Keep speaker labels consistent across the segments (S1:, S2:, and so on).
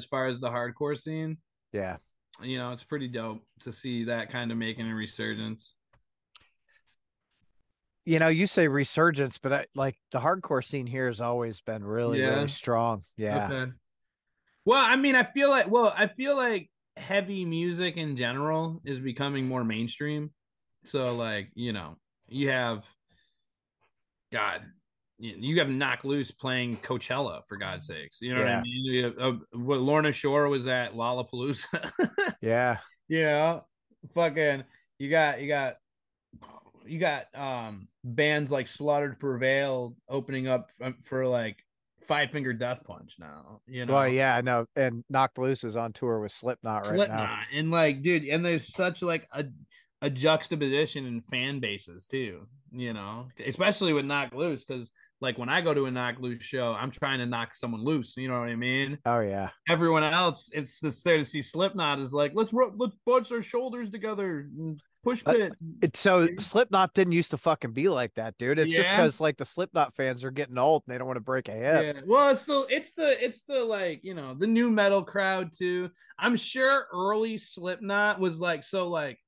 S1: far as the hardcore scene.
S2: Yeah.
S1: It's pretty dope to see that kind of making a resurgence.
S2: You say resurgence, but like the hardcore scene here has always been really, really
S1: Yeah.
S2: strong. Yeah.
S1: Okay. Well, I mean, I feel like heavy music in general is becoming more mainstream. So like, you have God, you have Knock Loose playing Coachella for God's sakes. You know what I
S2: Yeah.
S1: mean? What Lorna Shore was at Lollapalooza.
S2: Yeah.
S1: you know, fucking you got bands like Slaughtered Prevail opening up for like Five Finger Death Punch now.
S2: Well, yeah, I know. And Knocked Loose is on tour with Slipknot right now.
S1: Slipknot and like, dude, and there's such like a juxtaposition in fan bases too, especially with Knock Loose, because like when I go to a Knock Loose show, I'm trying to knock someone loose, you know what I mean?
S2: Oh yeah.
S1: Everyone else, it's there to see Slipknot is like, let's bunch our shoulders together and push
S2: Uh,
S1: pit.
S2: it's so Slipknot didn't used to fucking be like that, dude. It's just
S1: Yeah.
S2: because like the Slipknot fans are getting old and they don't want to break a hip.
S1: Yeah. Well, it's the like, the new metal crowd too. I'm sure early Slipknot was like, so like,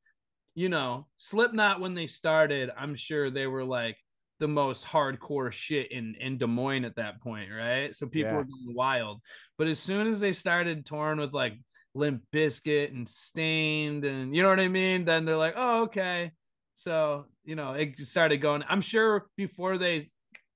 S1: Slipknot when they started, I'm sure they were like the most hardcore shit in Des Moines at that point, right? So people were
S2: Yeah.
S1: going wild. But as soon as they started touring with like Limp Bizkit and Stained, and you know what I mean, then they're like, oh, okay. So, it just started going. I'm sure before they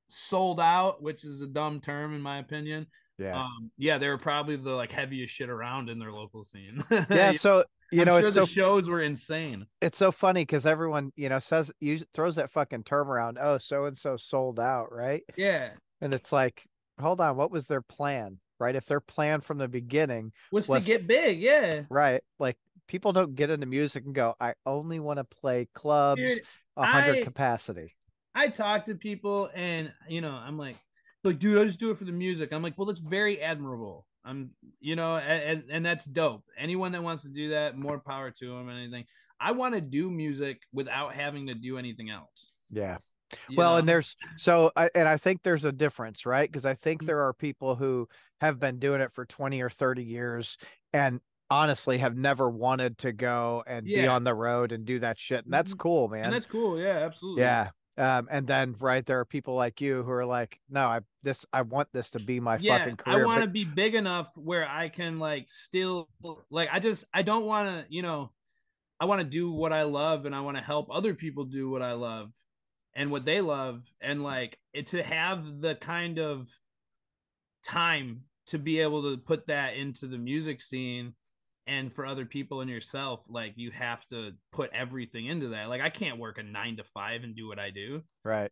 S1: sold out, which is a dumb term in my opinion.
S2: Yeah.
S1: Yeah, they were probably the like heaviest shit around in their local scene.
S2: Yeah. So,
S1: I'm sure
S2: it's
S1: the
S2: so
S1: shows were insane.
S2: funny because everyone, says throws that fucking term around. Oh, so and so sold out, right?
S1: Yeah,
S2: And it's like, hold on, what was their plan? Right? If their plan from the beginning
S1: was to
S2: was
S1: get big. Yeah,
S2: right, like people don't get into music and go, I only want to play clubs,
S1: dude.
S2: 100
S1: I
S2: capacity.
S1: I talk to people, and I'm like, dude, I just do it for the music. I'm like, well, that's very admirable. And that's dope. Anyone that wants to do that, more power to them. And anything. I want to do music without having to do anything else.
S2: Yeah.
S1: You
S2: Well,
S1: know.
S2: and I think there's a difference, right? Because I think there are people who have been doing it for 20 or 30 years and honestly have never wanted to go and be
S1: Yeah,
S2: on the road and do that shit. And that's cool,
S1: and
S2: man.
S1: that's cool. Yeah, absolutely.
S2: Yeah. And then right there are people like you who are like, no, I want this to be my
S1: Yeah,
S2: fucking
S1: I
S2: career.
S1: want
S2: But
S1: to be big enough where I can like still like I don't want to, I want to do what I love, and I want to help other people do what I love and what they love, and like to have the kind of time to be able to put that into the music scene. And for other people and yourself, like you have to put everything into that. Like I can't work a 9 to 5 and do what I do.
S2: right.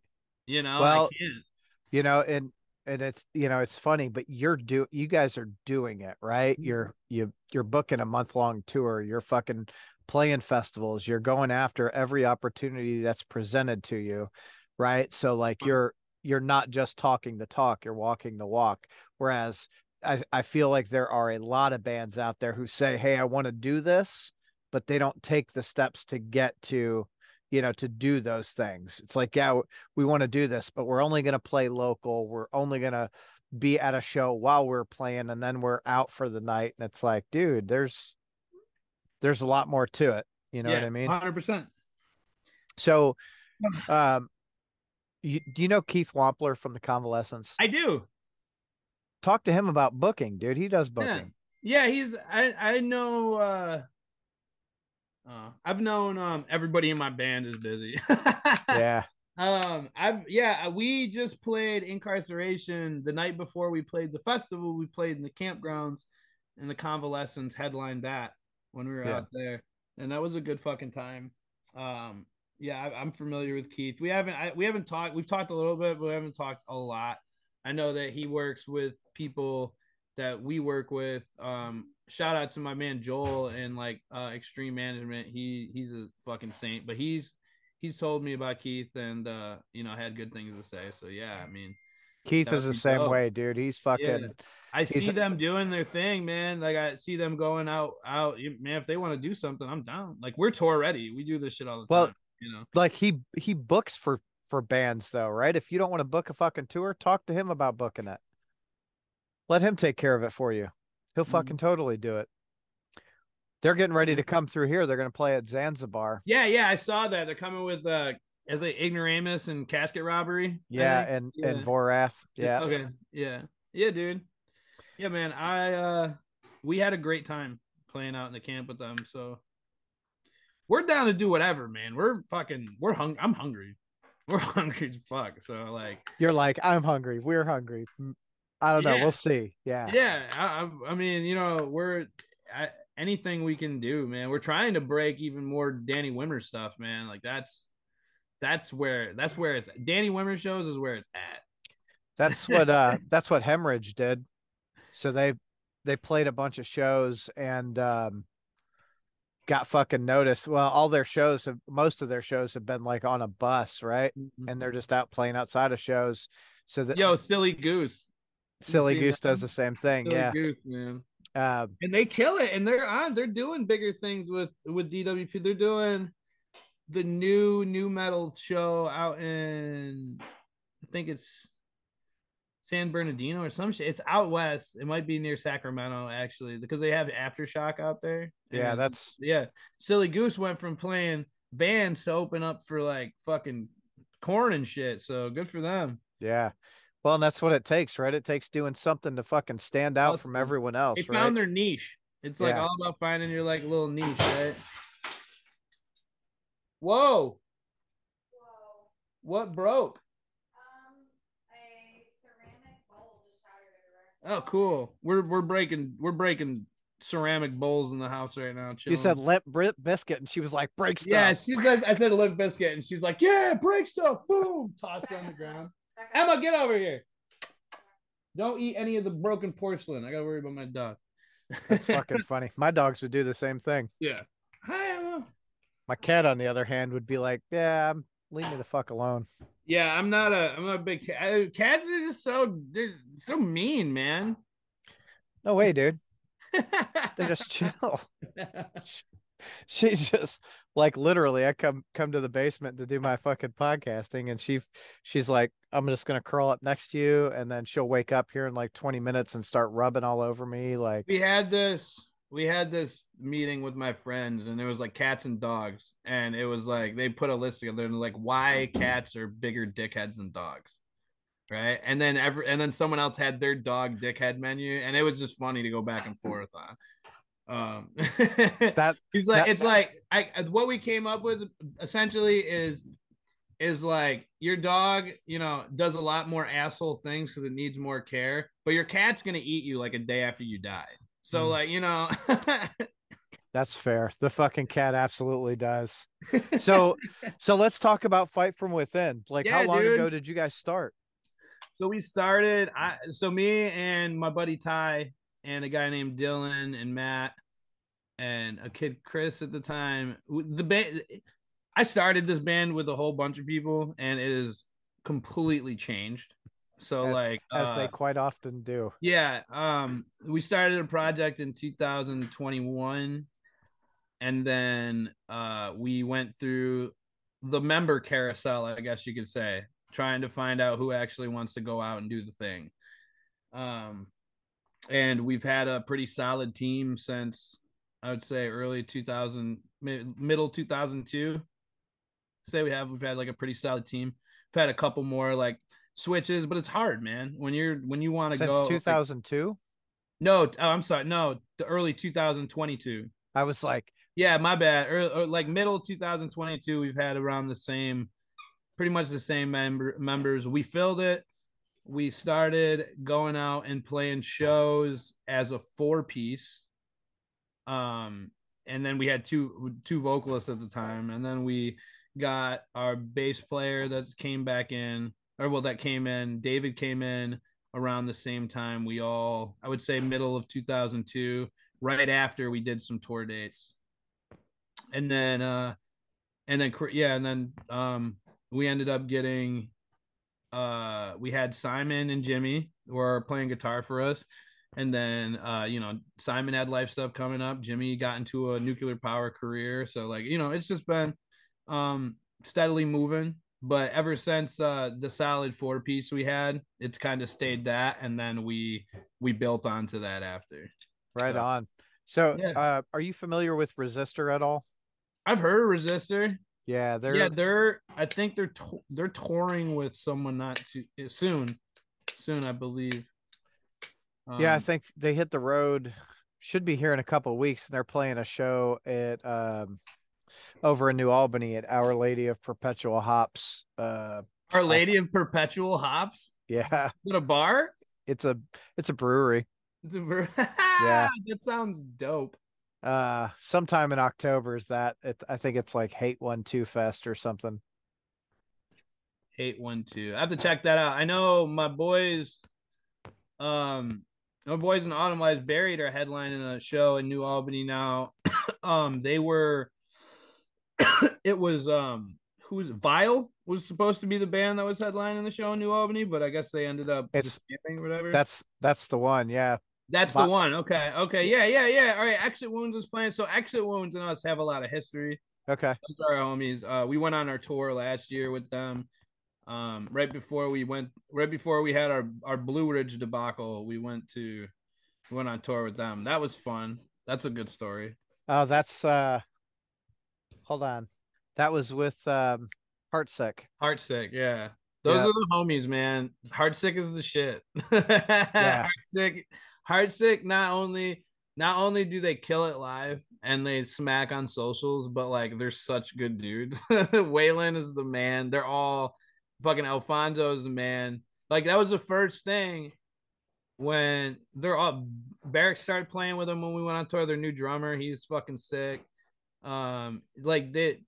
S1: I
S2: Well,
S1: can't.
S2: and it's it's funny, but you guys are doing it, right? You're booking a month-long tour, you're fucking playing festivals, you're going after every opportunity that's presented to you, right? So like you're not just talking the talk, you're walking the walk. Whereas I feel like there are a lot of bands out there who say, hey, I want to do this, but they don't take the steps to get to to do those things. It's like, yeah, we want to do this, but we're only going to play local. We're only going to be at a show while we're playing and then we're out for the night. And it's like, dude, there's a lot more to it. You know what
S1: Yeah,
S2: I mean?
S1: 100%.
S2: So, um, do you know Keith Wampler from the Convalescents?
S1: I do.
S2: Talk to him about booking, dude. He does
S1: Yeah.
S2: booking.
S1: Yeah, I know I've known everybody in my band is busy.
S2: Yeah.
S1: I've yeah, we just played Incarceration the night before we played the festival. We played in the campgrounds, and the Convalescents headlined that when we were
S2: Yeah.
S1: out there, and that was a good fucking time. Yeah, I'm familiar with Keith. We haven't talked. We've talked a little bit, but we haven't talked a lot. I know that he works with people that we work with. Shout out to my man Joel and like Extreme Management. He's a fucking saint, but he's told me about Keith, and had good things to say. So yeah, I mean,
S2: Keith
S1: that
S2: is
S1: would
S2: the
S1: be
S2: same
S1: dope.
S2: way, dude. He's
S1: Yeah.
S2: fucking,
S1: I
S2: he's,
S1: see them doing their thing, man. Like I see them going out. Man, if they want to do something, I'm down. Like we're tour ready. We do this shit all the
S2: well,
S1: time.
S2: like he books for bands though, right? If you don't want to book a fucking tour, talk to him about booking it. Let him take care of it for you. He'll fucking totally do it. They're getting ready to come through here. They're going to play at Zanzibar.
S1: Yeah, I saw that. They're coming with as a Ignoramus and Casket Robbery, I
S2: Yeah,
S1: think.
S2: and Vorath. Yeah.
S1: Okay. Yeah. Yeah, dude. Yeah, man. We had a great time playing out in the camp with them. So we're down to do whatever, man. I'm hungry. We're hungry as fuck. So like
S2: You're like, I'm hungry. We're hungry. I don't know.
S1: yeah.
S2: We'll see. Yeah.
S1: Yeah. I mean, anything we can do, man. We're trying to break even more Danny Wimmer stuff, man. Like that's where it's Danny Wimmer shows is where it's at.
S2: That's what Hemorrhage did. So they played a bunch of shows and got fucking noticed. Well, most of their shows have been like on a bus, right? And they're just out playing outside of shows. So that
S1: Silly Goose.
S2: Silly Goose does the same thing.
S1: Silly
S2: Yeah.
S1: Goose, man. And they kill it, and they're doing bigger things with DWP. They're doing the new metal show out in, I think it's San Bernardino or some shit. It's out west. It might be near Sacramento actually, because they have Aftershock out there.
S2: Yeah,
S1: Silly Goose went from playing Vans to open up for like fucking Korn and shit. So good for them.
S2: Yeah. Well, and that's what it takes, right? It takes doing something to fucking stand out from everyone else.
S1: They found their niche. It's like all about finding your like little niche, right? Whoa. What broke?
S3: A ceramic bowl just shattered
S1: Oh,
S3: everywhere.
S1: cool. We're breaking ceramic bowls in the house right now.
S2: You said Limp Biscuit, and she was like, break stuff.
S1: Yeah, I said Limp Biscuit, and she's like, yeah, break stuff. Boom, toss it on the ground. Emma, get over here. Don't eat any of the broken porcelain. I gotta worry about my dog.
S2: That's fucking funny. My dogs would do the same thing.
S1: Yeah. Hi, Emma.
S2: My cat, on the other hand, would be like, yeah, leave me the fuck alone.
S1: Yeah, I'm not a big cat. Cats are just they're so mean, man.
S2: No way, dude. They just chill. She's just like, literally, I come to the basement to do my fucking podcasting, and she's like, I'm just gonna curl up next to you, and then she'll wake up here in like 20 minutes and start rubbing all over me. Like,
S1: we had this meeting with my friends, and it was like cats and dogs, and it was like they put a list together and like why cats are bigger dickheads than dogs, right? And then someone else had their dog dickhead menu, and it was just funny to go back and forth on. What we came up with essentially is like your dog, does a lot more asshole things because it needs more care, but your cat's gonna eat you like a day after you die. So
S2: that's fair. The fucking cat absolutely does. So let's talk about Fight From Within. Like, how long ago did you guys start?
S1: So we started. Me and my buddy Ty and a guy named Dylan and Matt and a kid Chris at the time. The band. I started this band with a whole bunch of people, and it is completely changed. So
S2: as they quite often do.
S1: Yeah. We started a project in 2021, and then we went through the member carousel, I guess you could say, trying to find out who actually wants to go out and do the thing. And we've had a pretty solid team since, I would say, early 2000, middle 2002. We've had like a pretty solid team. We've had a couple more like switches, but it's hard, man. When you want to go
S2: since 2002.
S1: Like, no, I'm sorry, no, the early 2022.
S2: I was like,
S1: yeah, my bad. Or like middle 2022, we've had around the same, pretty much the same members. We filled it. We started going out and playing shows as a 4-piece. And then we had two vocalists at the time, and then we got our bass player that came in. David came in around the same time. I would say middle of 2002, right after we did some tour dates. And then we ended up getting, we had Simon and Jimmy were playing guitar for us. And then, Simon had life stuff coming up. Jimmy got into a nuclear power career. So it's just been, steadily moving, but ever since the solid 4-piece we had, it's kind of stayed that, and then we built onto that after.
S2: Right
S1: So,
S2: on. So,
S1: yeah,
S2: are you familiar with Resistor at all?
S1: I've heard of Resistor.
S2: Yeah,
S1: Yeah,
S2: they're
S1: I think they're touring with someone not too soon. Soon, I believe.
S2: yeah, I
S1: Um,
S2: think they hit the road. Should be here in a couple of weeks, and they're playing a show at over in New Albany at Our Lady of Perpetual Hops.
S1: Our Lady of Perpetual Hops.
S2: Yeah,
S1: Is it a bar?
S2: it's a it's a brewery. Yeah.
S1: That sounds dope.
S2: Sometime in October is that I think it's like Hate 1-2 Fest or something.
S1: 812. I have to check that out. I know um, my boys in Autumn Lies Buried are headlining a show in New Albany now. They were, it was, who's Vile was supposed to be the band that was headlining the show in New Albany, but I guess they ended up
S2: It's
S1: disbanding or whatever.
S2: that's the one. Yeah.
S1: That's the
S2: Vi-
S1: one. Okay. Okay. Yeah. Yeah. Yeah. All right. Exit Wounds is playing. So Exit Wounds and us have a lot of history.
S2: okay.
S1: Those are our homies. We went on our tour last year with them. Right before we had our Blue Ridge debacle, we went on tour with them. That was fun. That's a good story.
S2: Oh, that's hold on. That was with Heartsick.
S1: Heartsick, yeah. Those
S2: Yeah.
S1: are the homies, man. Heartsick is the shit.
S2: Yeah.
S1: Heartsick. Not only do they kill it live and they smack on socials, but like they're such good dudes. Waylon is the man. They're all fucking Alfonso is the man. Like that was the first thing when they're all Barrick started playing with them when we went on tour. Their new drummer, he's fucking sick. Like they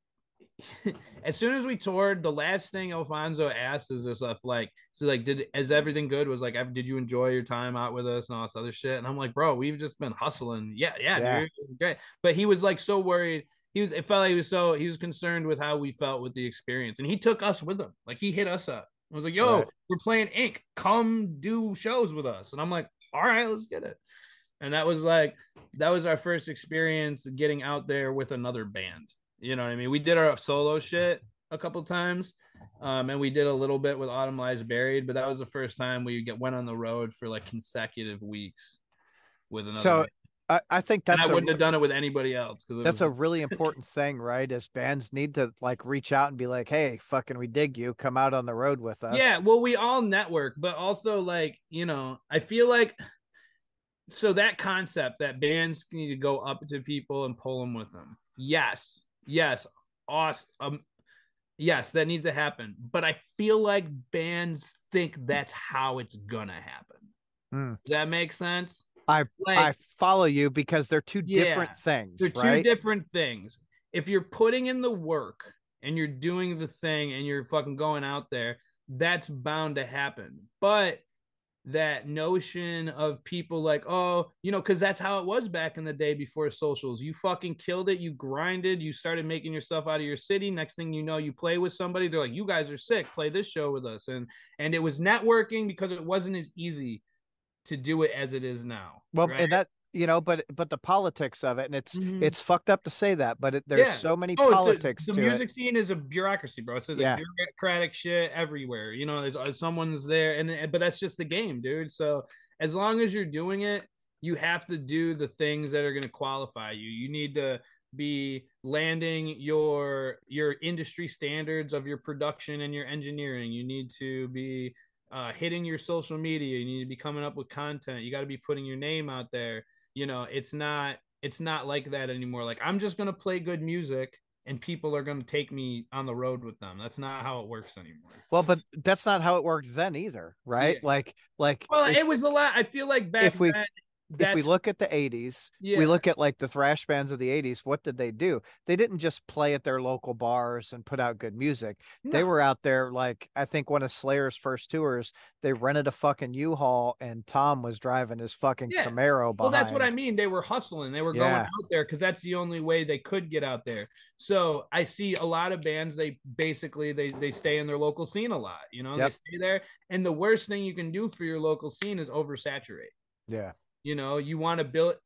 S1: as soon as we toured, the last thing Alfonso asked is this stuff like, so like, is everything good? Was like, did you enjoy your time out with us and all this other shit? And I'm like, bro, we've just been hustling. Yeah, yeah,
S2: Yeah.
S1: dude, it's great. But he was like so worried. It felt like he was concerned with how we felt with the experience, and he took us with him. Like he hit us up. I was like, yo,
S2: Right.
S1: we're playing Ink. Come do shows with us. And I'm like, all right, let's get it. And that was our first experience getting out there with another band. You know what I mean? We did our solo shit a couple times, and we did a little bit with Autumn Lies Buried, but that was the first time we went on the road for like consecutive weeks with another
S2: So
S1: band.
S2: I think
S1: And I wouldn't have done it with anybody else because
S2: that's a really important thing, right? Is bands need to like reach out and be like, "Hey, fucking, we dig you. Come out on the road with us."
S1: yeah. Well, we all network, but also like I feel like so that concept that bands need to go up to people and pull them with them. Yes, awesome. Yes, that needs to happen. But I feel like bands think that's how it's gonna happen.
S2: Mm.
S1: Does that make sense?
S2: I
S1: Like,
S2: follow you because they're two different things,
S1: they're two
S2: right?
S1: different things. If you're putting in the work and you're doing the thing and you're fucking going out there, that's bound to happen. But that notion of people like, oh, because that's how it was back in the day before socials. You fucking killed it. You grinded. You started making yourself out of your city. Next thing you know, you play with somebody. They're like, you guys are sick. Play this show with us. And it was networking because it wasn't as easy to do it as it is now.
S2: Well,
S1: Right?
S2: and that but the politics of it, and it's fucked up to say that, but there's
S1: Yeah.
S2: so many
S1: Oh,
S2: politics
S1: the
S2: to it.
S1: music scene is a bureaucracy, bro. It's like
S2: Yeah.
S1: bureaucratic shit everywhere. There's someone's there, but that's just the game, dude. So as long as you're doing it, you have to do the things that are going to qualify you. You need to be landing your industry standards of your production and your engineering. You need to be hitting your social media. You need to be coming up with content. You got to be putting your name out there. It's not like that anymore. Like I'm just gonna play good music and people are gonna take me on the road with them. That's not how it works anymore.
S2: Well, but that's not how it worked then either, right?
S1: Yeah.
S2: Like
S1: Well, it was a lot. I feel like back
S2: if we
S1: then,
S2: if we look at the 80s,
S1: yeah.
S2: we look at like the thrash bands of the 80s, what did they do? They didn't just play at their local bars and put out good music. They
S1: No.
S2: were out there, like, I think one of Slayer's first tours, they rented a fucking U-Haul and Tom was driving his fucking
S1: Yeah.
S2: Camaro behind.
S1: Well, that's what I mean. They were hustling. They were going
S2: Yeah.
S1: out there because that's the only way they could get out there. So I see a lot of bands. They basically they stay in their local scene a lot. They
S2: Yep.
S1: stay there. And the worst thing you can do for your local scene is oversaturate.
S2: Yeah.
S1: You want to build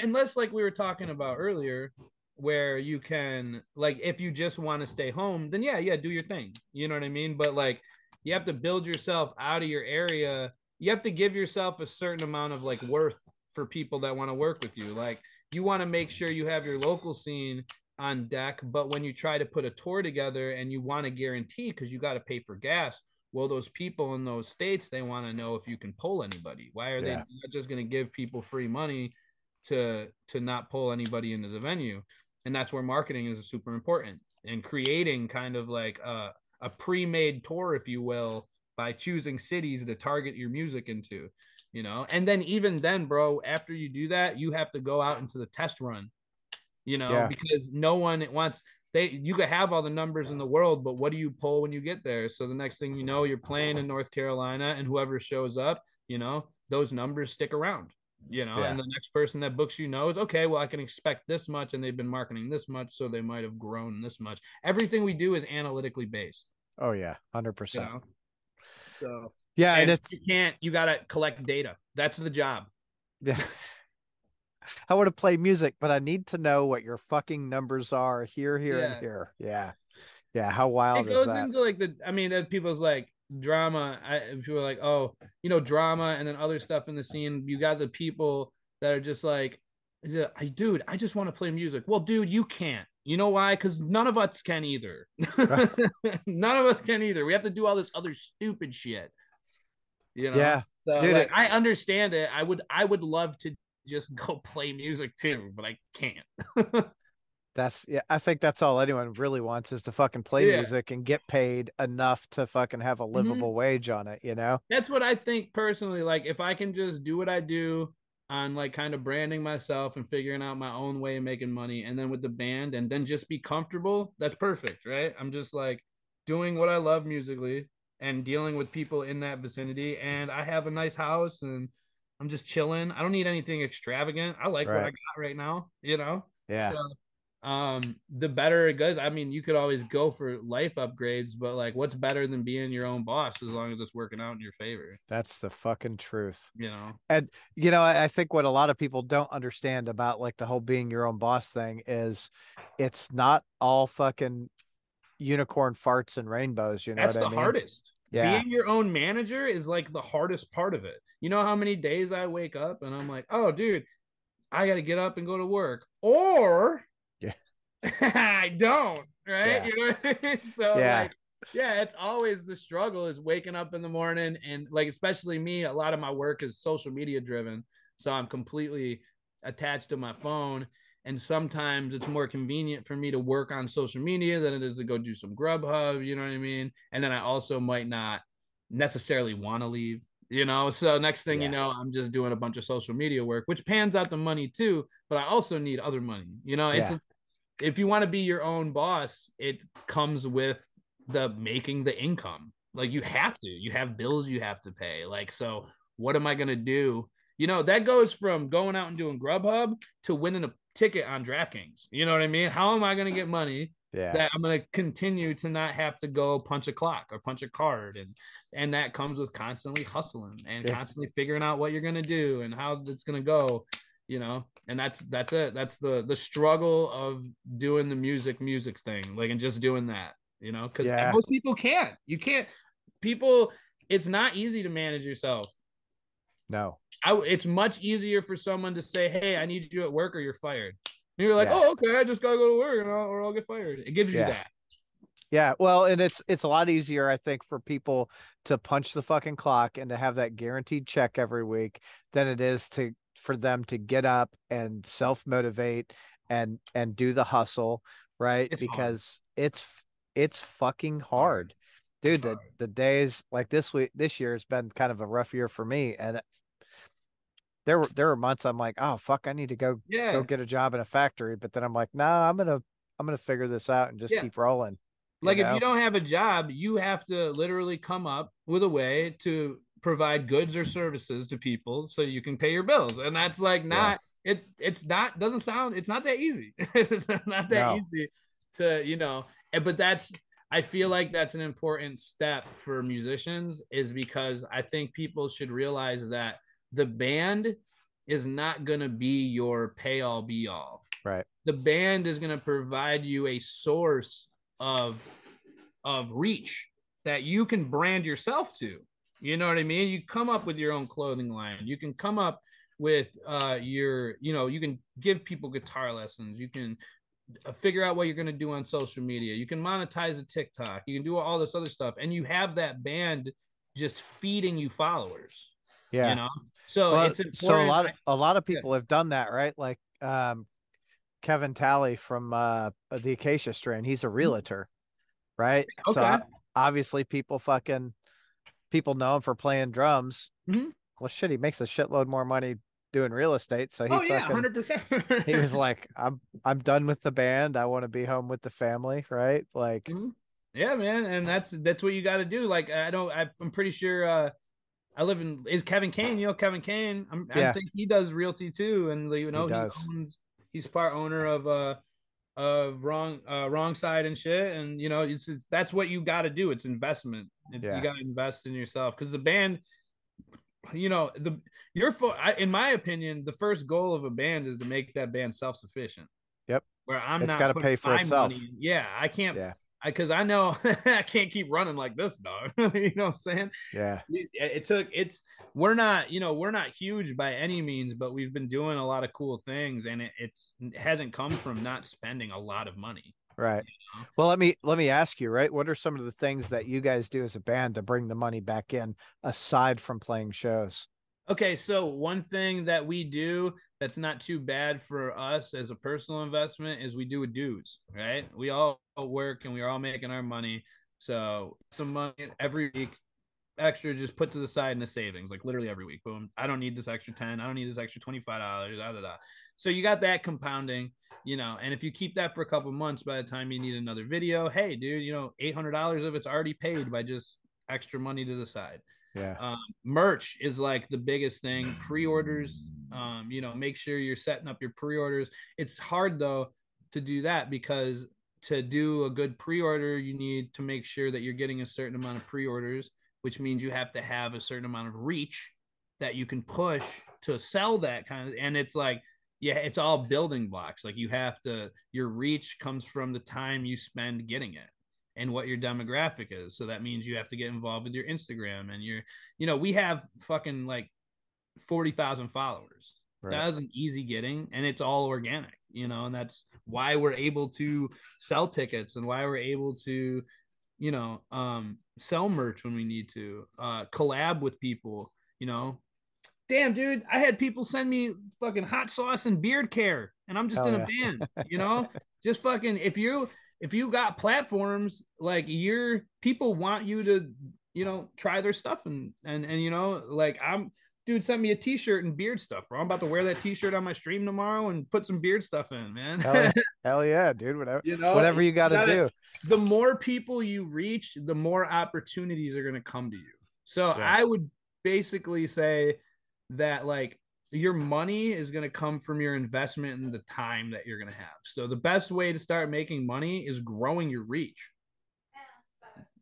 S1: unless like we were talking about earlier, where you can, like, if you just want to stay home, then yeah, do your thing. You know what I mean? But like you have to build yourself out of your area. You have to give yourself a certain amount of like worth for people that want to work with you. Like you want to make sure you have your local scene on deck, but when you try to put a tour together and you want to guarantee, because you got to pay for gas, well, those people in those states, they want to know if you can pull anybody. Why are they not just going to give people free money to not pull anybody into the venue? And that's where marketing is super important, and creating kind of like a pre-made tour, if you will, by choosing cities to target your music into, you know. And then even then, bro, after you do that, you have to go out into the test run, you know, because no one wants, you could have all the numbers in the world, but what do you pull when you get there? So the next thing you know, you're playing in North Carolina, and whoever shows up, you know, those numbers stick around, you know, and the next person that books you knows, okay, well, I can expect this much, and they've been marketing this much, so they might have grown this much. Everything we do is analytically based.
S2: Oh yeah, 100%.
S1: You know? So
S2: yeah, and it's
S1: you gotta collect data. That's the job.
S2: Yeah. I want to play music, but I need to know what your fucking numbers are here, and here. Yeah. Yeah. How wild is that?
S1: It goes into like people's like drama. People are like, oh, you know, drama, and then other stuff in the scene. You got the people that are just like, dude, I just want to play music. Well, dude, you can't. You know why? Because none of us can either. None of us can either. We have to do all this other stupid shit. You know?
S2: Yeah.
S1: So dude, like, I understand it. I would love to just go play music too, but I can't.
S2: I think that's all anyone really wants, is to fucking play music and get paid enough to fucking have a livable wage on it, you know?
S1: That's what I think personally. Like, if I can just do what I do on like kind of branding myself and figuring out my own way of making money, and then with the band, and then just be comfortable, that's perfect, right? I'm just like doing what I love musically and dealing with people in that vicinity, and I have a nice house, and I'm just chilling. I don't need anything extravagant. I like what I got right now, you know?
S2: Yeah.
S1: So the better it goes. I mean, you could always go for life upgrades, but like, what's better than being your own boss, as long as it's working out in your favor?
S2: That's the fucking truth,
S1: you know?
S2: And you know, I think what a lot of people don't understand about like the whole being your own boss thing is it's not all fucking unicorn farts and rainbows, you know.
S1: That's
S2: what I
S1: the
S2: mean?
S1: hardest.
S2: Yeah.
S1: Being your own manager is like the hardest part of it. You know how many days I wake up and I'm like, oh dude, I got to get up and go to work, or I don't, right? You know what I mean? So like, it's always the struggle, is waking up in the morning, and like, especially me, a lot of my work is social media driven. So I'm completely attached to my phone. And sometimes it's more convenient for me to work on social media than it is to go do some Grubhub, you know what I mean? And then I also might not necessarily want to leave, you know? So next thing you know, I'm just doing a bunch of social media work, which pans out the money too, but I also need other money, you know? If you want to be your own boss, it comes with the making the income. Like, you have bills you have to pay. Like, so what am I going to do? You know, that goes from going out and doing Grubhub to winning a ticket on DraftKings. You know what I mean? How am I going to get money that I'm going to continue to not have to go punch a clock or punch a card? And that comes with constantly hustling and constantly figuring out what you're going to do and how it's going to go, you know? And that's it. That's the struggle of doing the music thing, like, and just doing that, you know, because most people can't. You can't. People, it's not easy to manage yourself.
S2: No.
S1: It's much easier for someone to say, hey, I need you at work or you're fired. And you're like, oh, okay, I just gotta go to work or I'll get fired. It gives you that.
S2: Yeah, well, and it's a lot easier, I think, for people to punch the fucking clock and to have that guaranteed check every week than it is for them to get up and self-motivate and do the hustle, right? Because it's fucking hard. Dude, the days like this year has been kind of a rough year for me, and there were months I'm like, oh fuck, I need to go get a job in a factory, but then I'm like, nah, I'm gonna figure this out and just keep rolling.
S1: Like, if you don't have a job, you have to literally come up with a way to provide goods or services to people so you can pay your bills. And that's like not it's not that easy. It's not that easy to, you know, but I feel like that's an important step for musicians, is because I think people should realize that the band is not going to be your pay all be all.
S2: Right.
S1: The band is going to provide you a source of reach that you can brand yourself to. You know what I mean? You come up with your own clothing line. You can come up with your, you can give people guitar lessons. You can figure out what you're going to do on social media. You can monetize a TikTok. You can do all this other stuff, and you have that band just feeding you followers.
S2: Yeah.
S1: So
S2: well,
S1: it's important.
S2: So a lot of people have done that, right? Like Kevin Talley from the Acacia Strain. He's a realtor, right?
S1: Okay.
S2: So obviously people know him for playing drums.
S1: Mm-hmm.
S2: Well, shit, he makes a shitload more money doing real estate. So he
S1: 100%.
S2: He was like, I'm done with the band. I want to be home with the family, right? Like,
S1: yeah, man, and that's what you got to do. Like, I'm pretty sure. Is Kevin Kane? Kevin Kane. I think he does realty too, and he's part owner of wrong side and shit, and that's what you got to do. It's investment. You got to invest in yourself, because the band, in my opinion, the first goal of a band is to make that band self-sufficient.
S2: Yep.
S1: Where
S2: it's got to pay for itself.
S1: Money. Yeah, I can't. Yeah. Because I know I can't keep running like this, dog. You know what I'm saying?
S2: Yeah.
S1: We're not huge by any means, but we've been doing a lot of cool things, and it hasn't come from not spending a lot of money.
S2: Right. Well, let me ask you, right? What are some of the things that you guys do as a band to bring the money back in, aside from playing shows?
S1: Okay, so one thing that we do that's not too bad for us as a personal investment is we do a dues, right? We all work and we're all making our money. So some money every week extra just put to the side in the savings, like literally every week. Boom. I don't need this extra 10. I don't need this extra $25. So you got that compounding, and if you keep that for a couple months, by the time you need another video, hey, dude, $800 of it's already paid by just extra money to the side.
S2: Yeah.
S1: Merch is like the biggest thing. Pre-orders, make sure you're setting up your pre-orders. It's hard though to do that, because to do a good pre-order, you need to make sure that you're getting a certain amount of pre-orders, which means you have to have a certain amount of reach that you can push to sell that kind of, and it's like, yeah, it's all building blocks. Like your reach comes from the time you spend getting it and what your demographic is. So that means you have to get involved with your Instagram and we have fucking like 40,000 followers. Right. That isn't easy getting, and it's all organic, and that's why we're able to sell tickets and why we're able to, sell merch when we need to, collab with people, Damn, dude, I had people send me fucking hot sauce and beard care, and I'm just in a band, just fucking, if you got platforms, like people want you to, try their stuff and like dude sent me a t-shirt and beard stuff, bro. I'm about to wear that t-shirt on my stream tomorrow and put some beard stuff in, man.
S2: Hell yeah, dude. Whatever you got to do.
S1: The more people you reach, the more opportunities are going to come to you. So yeah. I would basically say that like your money is going to come from your investment and the time that you're going to have. So the best way to start making money is growing your reach.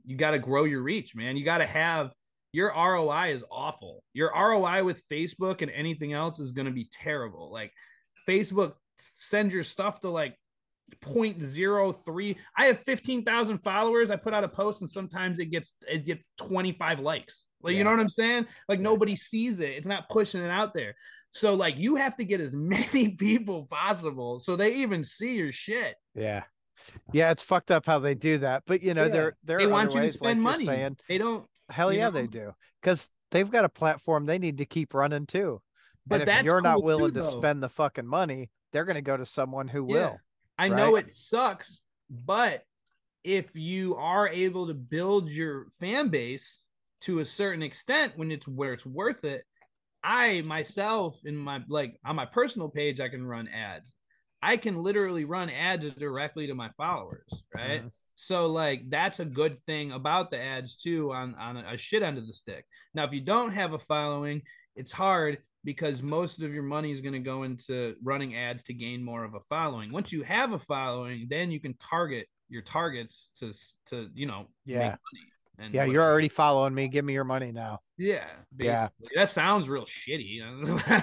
S1: You got to grow your reach, man. You got to have your ROI is awful. Your ROI with Facebook and anything else is going to be terrible. Like Facebook sends your stuff to like 0.03. I have 15,000 followers. I put out a post and sometimes it gets 25 likes. Like, you know what I'm saying? Like nobody sees it. It's not pushing it out there. So like you have to get as many people possible so they even see your shit.
S2: Yeah. Yeah, it's fucked up how they do that. But there
S1: they
S2: are
S1: want
S2: other
S1: you
S2: ways,
S1: to spend
S2: like
S1: money.
S2: you're saying.
S1: They don't.
S2: Hell yeah, they do. Because they've got a platform they need to keep running too.
S1: But
S2: if you're not willing to spend the fucking money, they're going to go to someone who will.
S1: I know it sucks, but if you are able to build your fan base to a certain extent where it's worth it, I myself on my personal page, I can run ads. I can literally run ads directly to my followers, right? Mm-hmm. So like that's a good thing about the ads too on a shit end of the stick. Now, if you don't have a following, it's hard because most of your money is going to go into running ads to gain more of a following. Once you have a following, then you can target your targets to make money.
S2: And you're already following me. Give me your money now.
S1: Yeah, basically. Yeah. That sounds real shitty.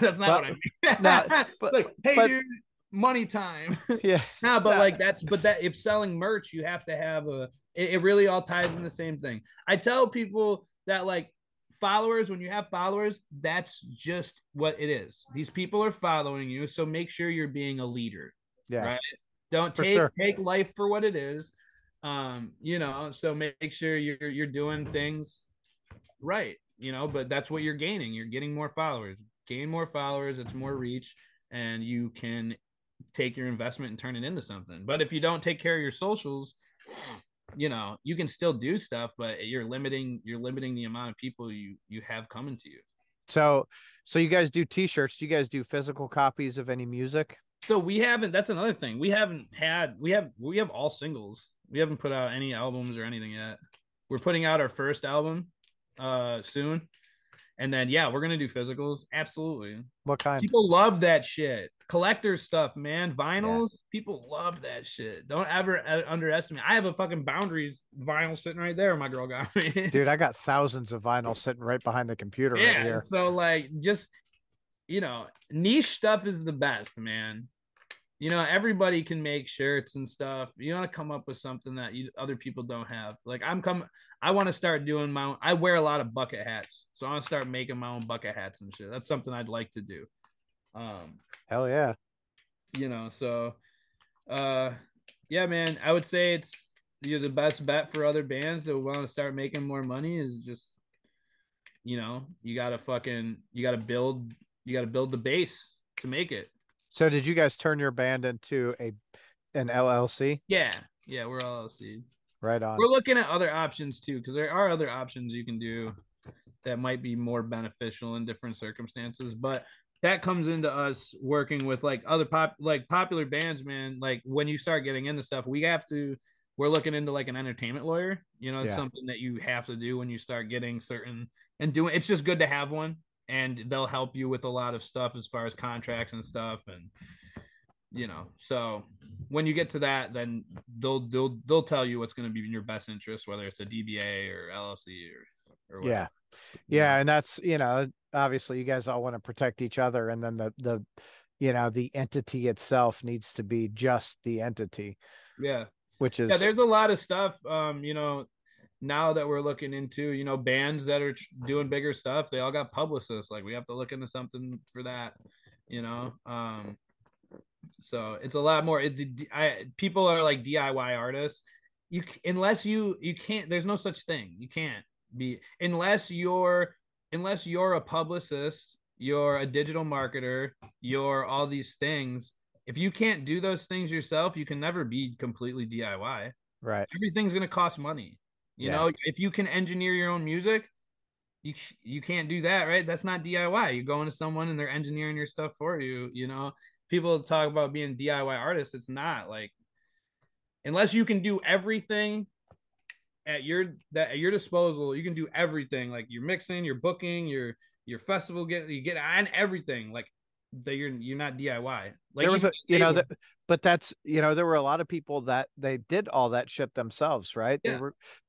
S1: That's not what I mean. It's like, hey, dude, money time.
S2: Yeah.
S1: If selling merch, you have to have it really all ties in the same thing. I tell people that like followers, when you have followers, that's just what it is. These people are following you, so make sure you're being a leader.
S2: Yeah.
S1: Right. Don't
S2: For
S1: take
S2: sure.
S1: life for what it is. So make sure you're doing things right, but that's what you're gaining. You're getting more followers. Gain more followers, it's more reach, and you can take your investment and turn it into something. But if you don't take care of your socials, you can still do stuff, but you're limiting the amount of people you have coming to you.
S2: So you guys do t-shirts. Do you guys do physical copies of any music?
S1: So we haven't. That's another thing. We have all singles. We haven't put out any albums or anything yet. We're putting out our first album soon, and then we're gonna do physicals. Absolutely.
S2: What kind?
S1: People love that shit. Collector stuff, man. Vinyls. People love that shit. Don't ever underestimate. I have a fucking Boundaries vinyl sitting right there. My girl got me.
S2: Dude, I got thousands of vinyl sitting right behind the computer right here.
S1: So just niche stuff is the best, man. Everybody can make shirts and stuff. You want to come up with something that other people don't have. Like I want to start doing I wear a lot of bucket hats, so I want to start making my own bucket hats and shit. That's something I'd like to do.
S2: Hell yeah.
S1: Yeah, man, I would say it's the best bet for other bands that want to start making more money is just, you gotta build the base to make it.
S2: So did you guys turn your band into an LLC?
S1: Yeah, we're LLC.
S2: Right on.
S1: We're looking at other options too, because there are other options you can do that might be more beneficial in different circumstances. But that comes into us working with like other popular bands, man. Like when you start getting into stuff, we're looking into like an entertainment lawyer. It's something that you have to do when you start getting certain and doing. It's just good to have one. And they'll help you with a lot of stuff as far as contracts and stuff. And, so when you get to that, then they'll tell you what's going to be in your best interest, whether it's a DBA or LLC or whatever.
S2: Yeah. And that's, obviously you guys all want to protect each other. And then the entity itself needs to be just the entity.
S1: Yeah.
S2: Which is,
S1: there's a lot of stuff, now that we're looking into, bands that are doing bigger stuff, they all got publicists. Like we have to look into something for that, so it's a lot more. People are like DIY artists. Unless you can't. There's no such thing. You can't be unless you're a publicist. You're a digital marketer. You're all these things. If you can't do those things yourself, you can never be completely DIY.
S2: Right.
S1: Everything's gonna cost money. If you can engineer your own music, you can't do that, right? That's not DIY. You go into someone and they're engineering your stuff for you. People talk about being DIY artists. It's not like, unless you can do everything at your disposal, you can do everything. Like your mixing, your booking, your festival, you get on everything. Like that you're not DIY. Like
S2: there was but that's, there were a lot of people that they did all that shit themselves, right?
S1: Yeah.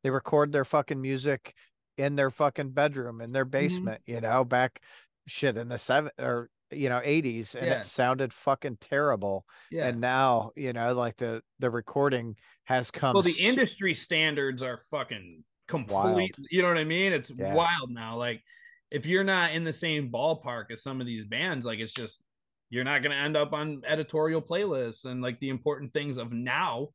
S2: They record their fucking music in their fucking bedroom, in their basement, back shit in the 80s, and it sounded fucking terrible.
S1: Yeah.
S2: And now, like the recording has come.
S1: Well, the industry standards are fucking complete. Wild. You know what I mean? It's wild now. Like if you're not in the same ballpark as some of these bands, like it's just, you're not going to end up on editorial playlists and like the important things of now.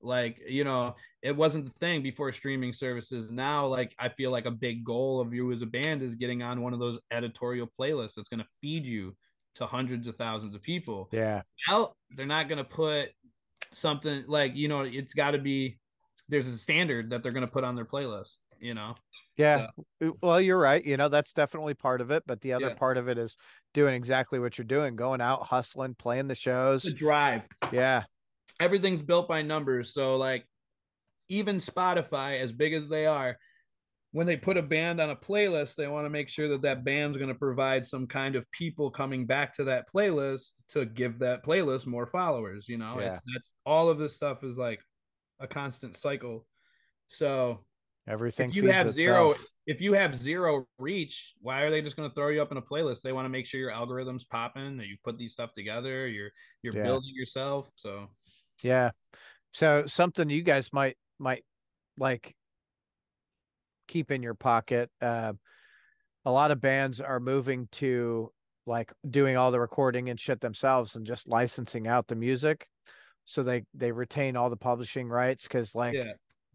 S1: Like, it wasn't the thing before streaming services. Now, like, I feel like a big goal of you as a band is getting on one of those editorial playlists that's going to feed you to hundreds of thousands of people.
S2: Yeah.
S1: Well, they're not going to put something like, it's got to be, there's a standard that they're going to put on their playlist,
S2: Yeah. So. Well, you're right. That's definitely part of it. But the other part of it is doing exactly what you're doing, going out, hustling, playing the shows.
S1: The drive.
S2: Yeah.
S1: Everything's built by numbers. So like even Spotify, as big as they are, when they put a band on a playlist, they want to make sure that band's going to provide some kind of people coming back to that playlist to give that playlist more followers. That's all of this stuff is like a constant cycle. So
S2: everything
S1: if you have zero reach, why are they just going to throw you up in a playlist? They want to make sure your algorithm's popping, that you put these stuff together, you're building yourself. So
S2: so something you guys might like keep in your pocket, a lot of bands are moving to like doing all the recording and shit themselves and just licensing out the music. So they retain all the publishing rights because like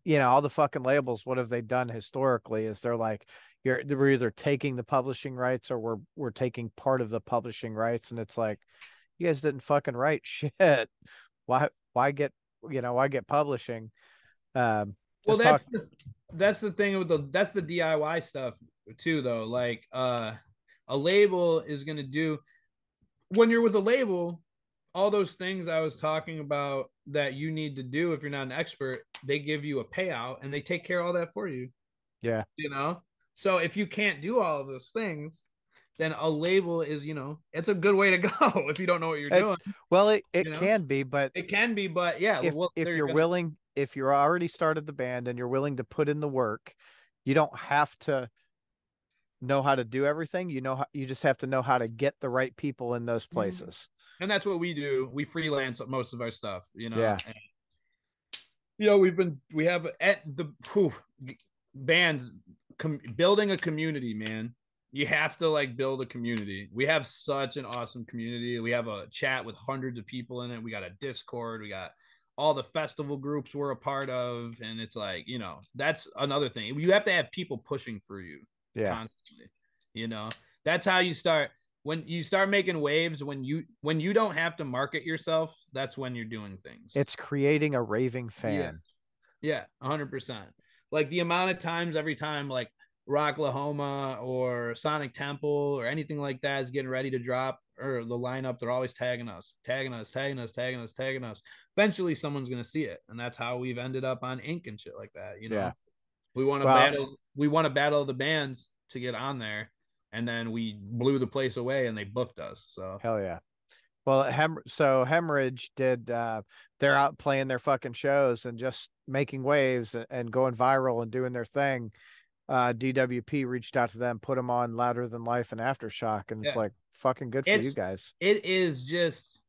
S1: Yeah.
S2: all the fucking labels, what have they done historically is they're like we're either taking the publishing rights or we're taking part of the publishing rights, and it's like you guys didn't fucking write shit. Why get why get publishing?
S1: Well,
S2: Just talk.
S1: that's the thing with that's the DIY stuff too, though. Like a label is gonna do when you're with a label, all those things I was talking about that you need to do if you're not an expert, they give you a payout and they take care of all that for you.
S2: Yeah.
S1: So if you can't do all of those things, then a label is, it's a good way to go if you don't know what you're doing.
S2: Well, it can be, but
S1: it can be, but yeah,
S2: if you're willing, if you're already started the band and you're willing to put in the work, you don't have to know how to do everything. You just have to know how to get the right people in those places.
S1: And that's what we do. We freelance most of our stuff,
S2: Yeah.
S1: And, we have at the bands building a community, man. You have to like build a community. We have such an awesome community. We have a chat with hundreds of people in it. We got a Discord. We got all the festival groups we're a part of. And it's like, that's another thing. You have to have people pushing for you constantly. That's how you start. When you start making waves, when you don't have to market yourself, that's when you're doing things.
S2: It's creating a raving fan.
S1: Yeah, 100%. Like the amount of times every time like Rocklahoma or Sonic Temple or anything like that is getting ready to drop, or the lineup, they're always tagging us. Eventually someone's gonna see it. And that's how we've ended up on Ink and shit like that.
S2: Yeah.
S1: We want to battle the bands to get on there. And then we blew the place away and they booked us. So
S2: hell yeah. Well, Hemorrhage did they're out playing their fucking shows and just making waves and going viral and doing their thing. DWP reached out to them, put them on Louder Than Life and Aftershock, and it's like fucking good for you guys.
S1: It is just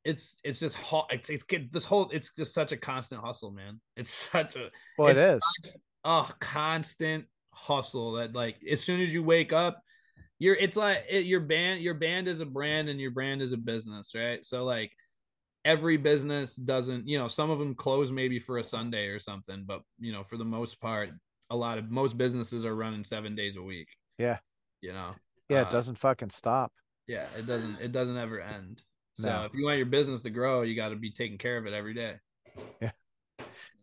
S1: it's just hot. It's just such a constant hustle, man. It's such a
S2: it is
S1: a constant hustle that like as soon as you wake up, your band is a brand and your brand is a business, right? So like every business doesn't, some of them close maybe for a Sunday or something, but for the most part, most businesses are running 7 days a week.
S2: Yeah. It doesn't fucking stop.
S1: Yeah, it doesn't ever end. So if you want your business to grow, you got to be taking care of it every day.
S2: Yeah.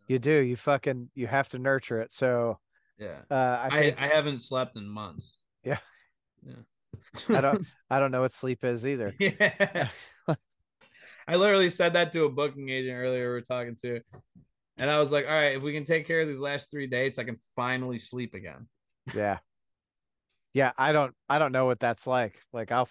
S2: You do. You have to nurture it. So
S1: yeah. I haven't slept in months.
S2: Yeah.
S1: Yeah.
S2: I don't know what sleep is either.
S1: Yeah. I literally said that to a booking agent earlier we were talking to. And I was like, all right, if we can take care of these last 3 dates, I can finally sleep again.
S2: Yeah. Yeah, I don't know what that's like. Like I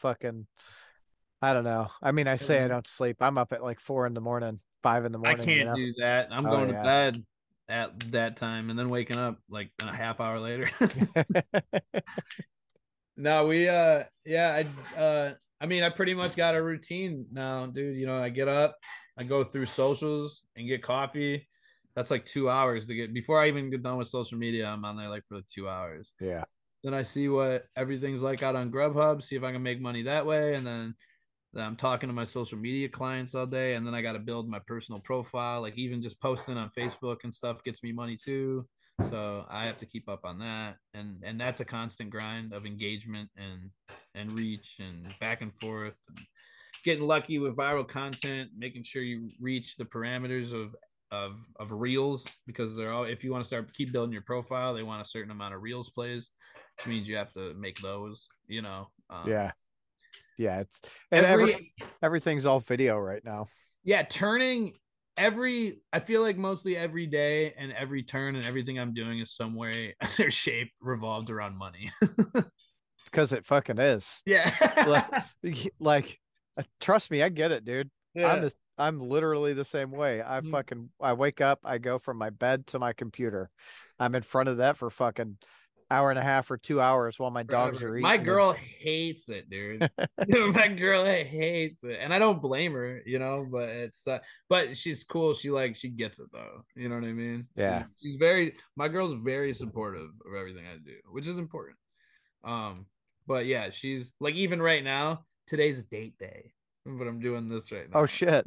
S2: don't know. I mean, I say I don't sleep. I'm up at like 4 a.m, 5 a.m.
S1: I can't do that. I'm going to bed at that time and then waking up like a half hour later. No, I mean, I pretty much got a routine now, dude. I get up, I go through socials and get coffee. That's like 2 hours to get before I even get done with social media. I'm on there like for 2 hours.
S2: Yeah.
S1: Then I see what everything's like out on Grubhub, see if I can make money that way. And then I'm talking to my social media clients all day. And then I got to build my personal profile. Like even just posting on Facebook and stuff gets me money too. So I have to keep up on that. And that's a constant grind of engagement and reach and back and forth. And getting lucky with viral content, making sure you reach the parameters of reels, because they're all, if you want to keep building your profile, they want a certain amount of reels plays, which means you have to make those,
S2: yeah it's everything's all video right now.
S1: Yeah, I feel like mostly every day and every turn and everything I'm doing is some way their shape revolved around money.
S2: Because it fucking is.
S1: Yeah.
S2: like trust me, I get it, dude.
S1: Yeah.
S2: I'm literally the same way. I wake up, I go from my bed to my computer. I'm in front of that for fucking hour and a half or 2 hours while my dogs
S1: Forever.
S2: are
S1: My
S2: eating.
S1: girl hates it, dude. My girl hates it, and I don't blame her, but it's but she's cool. She gets it though. You know what I mean?
S2: Yeah.
S1: She's very my girl's very supportive of everything I do, which is important. But yeah, she's like even right now. Today's date day, but I'm doing this right
S2: Oh
S1: now.
S2: shit.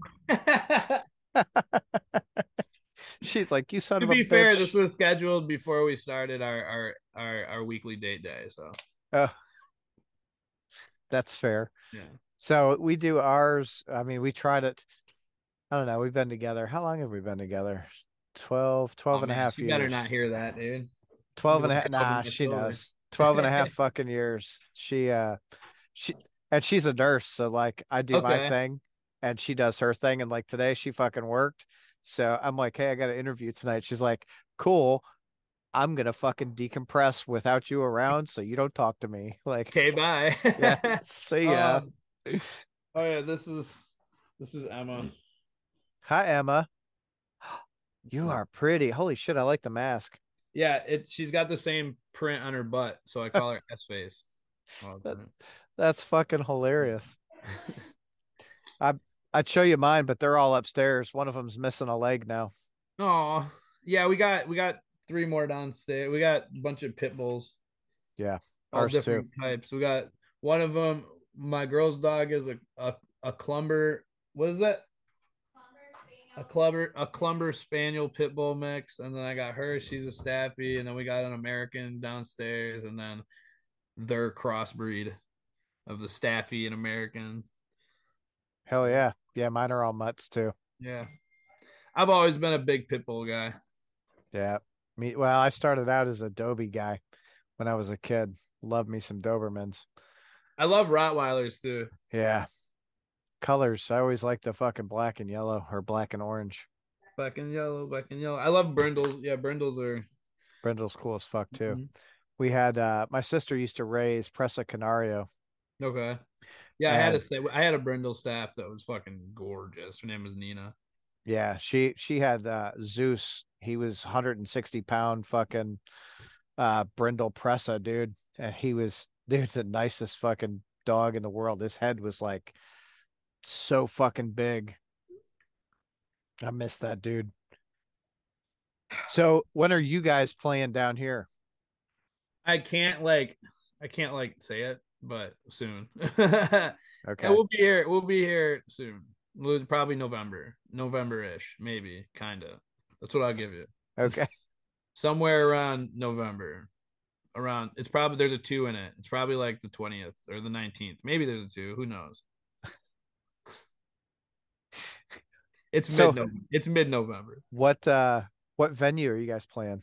S2: She's like, you son
S1: To
S2: of a
S1: be fair, this
S2: bitch.
S1: was scheduled before we started our weekly date day. So
S2: Oh, that's fair.
S1: yeah.
S2: So we do ours. I mean, we tried it. I don't know. We've been together. How long have we been together? 12
S1: Oh
S2: and a
S1: man,
S2: half
S1: she better not
S2: years.
S1: hear that, dude.
S2: 12
S1: Go
S2: and a
S1: back
S2: half.
S1: up
S2: Nah,
S1: on my
S2: she
S1: shoulder.
S2: knows. 12 and a half fucking years. She, and she's a nurse. So like I do my
S1: Okay.
S2: thing and she does her thing. And like today she fucking worked. So I'm like, hey, I got an interview tonight. She's like, cool. I'm gonna fucking decompress without you around, so you don't talk to me. Like,
S1: Okay, bye.
S2: yeah, see ya.
S1: um, oh yeah, this is Emma.
S2: Hi, Emma. You are pretty. Holy shit, I like the mask.
S1: Yeah, she's got the same print on her butt, so I call her S face. Oh,
S2: That, that's fucking hilarious. I I'd show you mine, but they're all upstairs. One of them's missing a leg now.
S1: oh, yeah, we got three more downstairs. We got a bunch of pit bulls,
S2: Yeah,
S1: all
S2: ours too.
S1: different types. We got one of them. My girl's dog is a clumber. What is that? A clumber spaniel pit bull mix, and then I got her. She's a staffy, and then we got an American downstairs, and then their crossbreed of the staffy and American.
S2: Hell yeah. Yeah, mine are all mutts too.
S1: Yeah, I've always been a big pit bull guy.
S2: Yeah. Well, I started out as a Dobie guy when I was a kid. Love me some Dobermans.
S1: I love Rottweilers too.
S2: Yeah. Colors. I always like the fucking black and yellow or black and orange.
S1: Black and yellow, black and yellow. I love brindles. Yeah, brindles are.
S2: Brindle's cool as fuck too.
S1: Mhm.
S2: We had my sister used to raise Presa Canario.
S1: Okay. Yeah,
S2: And
S1: I had a brindle staff that was fucking gorgeous. Her name was Nina.
S2: yeah, she had Zeus. He was 160 pound fucking brindle Presa, dude. And he was dude's the nicest fucking dog in the world. His head was like so fucking big. I miss that dude. So when are you guys playing down here?
S1: I can't like say it, but soon. Yeah,
S2: Okay.
S1: we'll be here. We'll be here soon. Probably November-ish, maybe, kind of. That's what I'll give you.
S2: Okay.
S1: Somewhere around November. Around it's probably there's a 2 in it. It's probably like the 20th or the 19th. Maybe there's a 2. Who knows?
S2: So
S1: It's mid-November.
S2: what venue are you guys playing?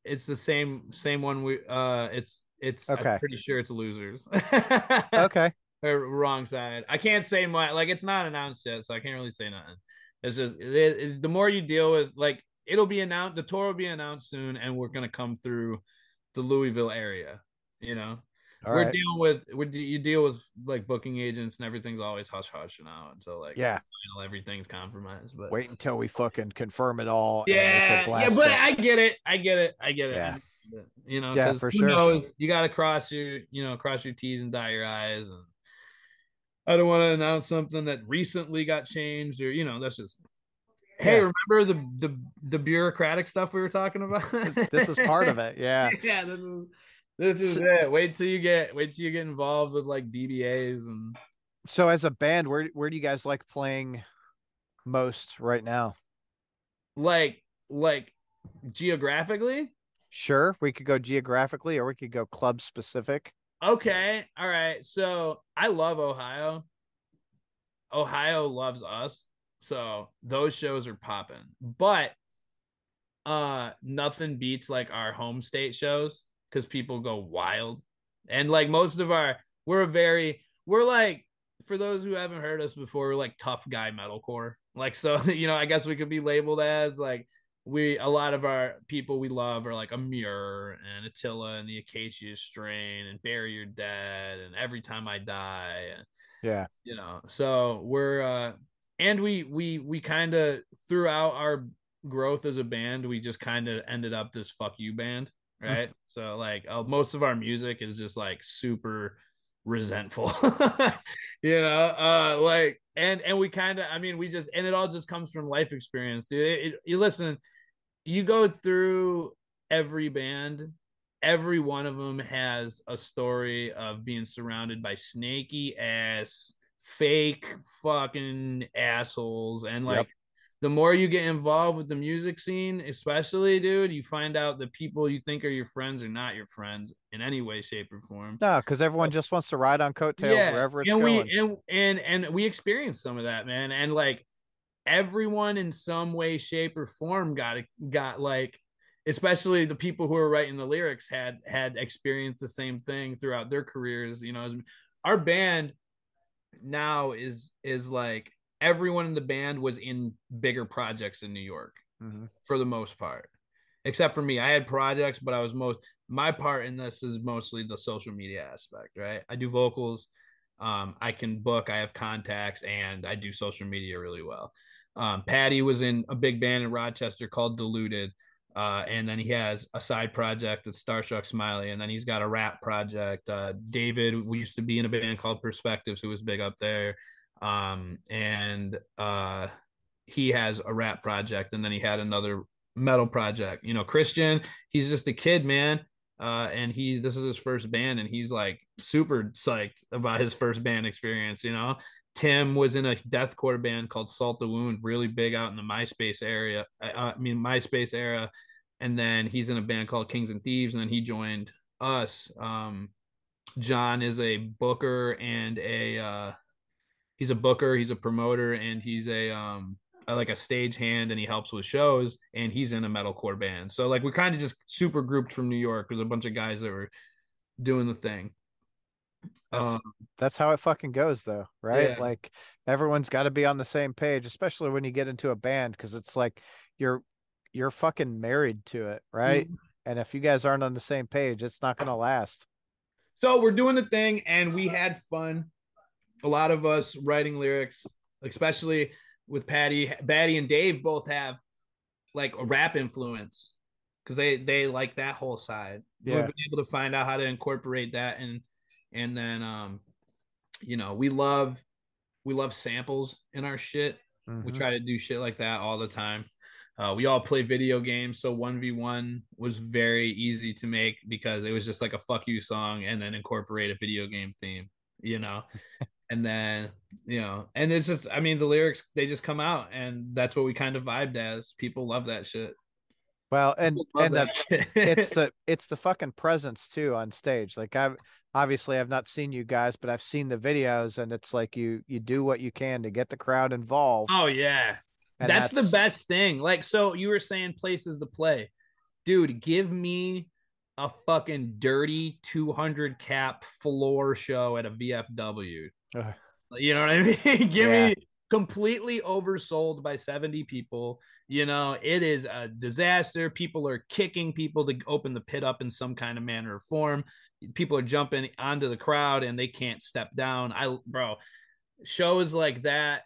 S1: It's the same one it's I'm
S2: Okay.
S1: pretty sure it's losers.
S2: Okay.
S1: Or wrong side. I can't say my like it's not announced yet, so I can't really say nothing. It's just the more you deal with like it'll be announced, the tour will be announced soon, and we're gonna come through the Louisville area. You know,
S2: All right.
S1: you deal with like booking agents and everything's always hush hush now until like
S2: Yeah.
S1: everything's compromised. But
S2: Wait until we fucking confirm it all and they could
S1: yeah,
S2: blast
S1: but
S2: it.
S1: I get it. I get it. I get it.
S2: Yeah. Yeah,
S1: Because
S2: for
S1: who
S2: sure.
S1: knows? You got to cross your T's and dot your I's. And I don't want to announce something that recently got changed, or that's just. Hey,
S2: Yeah.
S1: remember the bureaucratic stuff we were talking about?
S2: This is part of it. Yeah.
S1: Yeah, this is it. Wait till you get involved with like DBAs and.
S2: So as a band, where do you guys like playing most right now?
S1: Like geographically.
S2: Sure, we could go geographically or we could go club specific.
S1: Okay, all right. So I love Ohio. Ohio loves us. So those shows are popping. But nothing beats like our home state shows because people go wild. And like most of we're like, for those who haven't heard us before, we're like tough guy metalcore. Like, so, I guess we could be labeled as like a lot of our people we love are like Amur and Attila and the Acacia Strain and Bury Your Dead and Every Time I Die. And,
S2: Yeah.
S1: so we're, and we kind of throughout our growth as a band, we just kind of ended up this fuck you band. right? So like most of our music is just like super resentful. Like and we kind of, I mean, we just, and it all just comes from life experience, dude. You listen, you go through every band, every one of them has a story of being surrounded by snaky ass fake fucking assholes. And like,
S2: Yep.
S1: the more you get involved with the music scene, especially, dude, you find out the people you think are your friends are not your friends in any way, shape, or form.
S2: No, because everyone just wants to ride on coattails
S1: Yeah,
S2: wherever it's
S1: and we
S2: going.
S1: and we experienced some of that, man. And like, everyone in some way, shape, or form got like, especially the people who are writing the lyrics had experienced the same thing throughout their careers. Our band now is like, everyone in the band was in bigger projects in New York for the most part, except for me. I had projects, but my part in this is mostly the social media aspect, right? I do vocals, I can book, I have contacts, and I do social media really well. Patty was in a big band in Rochester called Diluted. And then he has a side project that's Starstruck Smiley, and then he's got a rap project. David, we used to be in a band called Perspectives, who was big up there. And he has a rap project, and then he had another metal project. Christian, he's just a kid, man. And this is his first band, and he's like super psyched about his first band experience. Tim was in a deathcore band called Salt the Wound, really big out in the MySpace area. MySpace era. And then he's in a band called Kings and Thieves, and then he joined us. John is a booker and he's a booker, he's a promoter, and he's like a stage hand, and he helps with shows, and he's in a metalcore band. So like, we kind of just super grouped from New York. There's a bunch of guys that were doing the thing.
S2: That's how it fucking goes, though, right?
S1: Yeah.
S2: Like, everyone's got to be on the same page, especially when you get into a band, because it's like you're fucking married to it, right? And if you guys aren't on the same page, it's not gonna last.
S1: So we're doing the thing, and we had fun. A lot of us writing lyrics, especially with Patty and Dave, both have like a rap influence because they like that whole side.
S2: Yeah.
S1: We've been able to find out how to incorporate that, and then we love samples in our shit. We try to do shit like that all the time. We all play video games, so 1v1 was very easy to make because it was just like a fuck you song and then incorporate a video game theme, and then and it's just, I mean, the lyrics, they just come out, and that's what we kind of vibed as. People love that shit.
S2: Well, and that's
S1: shit.
S2: it's the fucking presence too on stage. Like, I've not seen you guys, but I've seen the videos, and it's like you do what you can to get the crowd involved.
S1: Oh yeah.
S2: And
S1: that's the best thing. Like, so you were saying places to play. Dude, give me a fucking dirty 200 cap floor show at a VFW. You know what I mean? Give me completely oversold by 70 people. It is a disaster. People are kicking people to open the pit up in some kind of manner or form. People are jumping onto the crowd and they can't step down. Bro, shows like that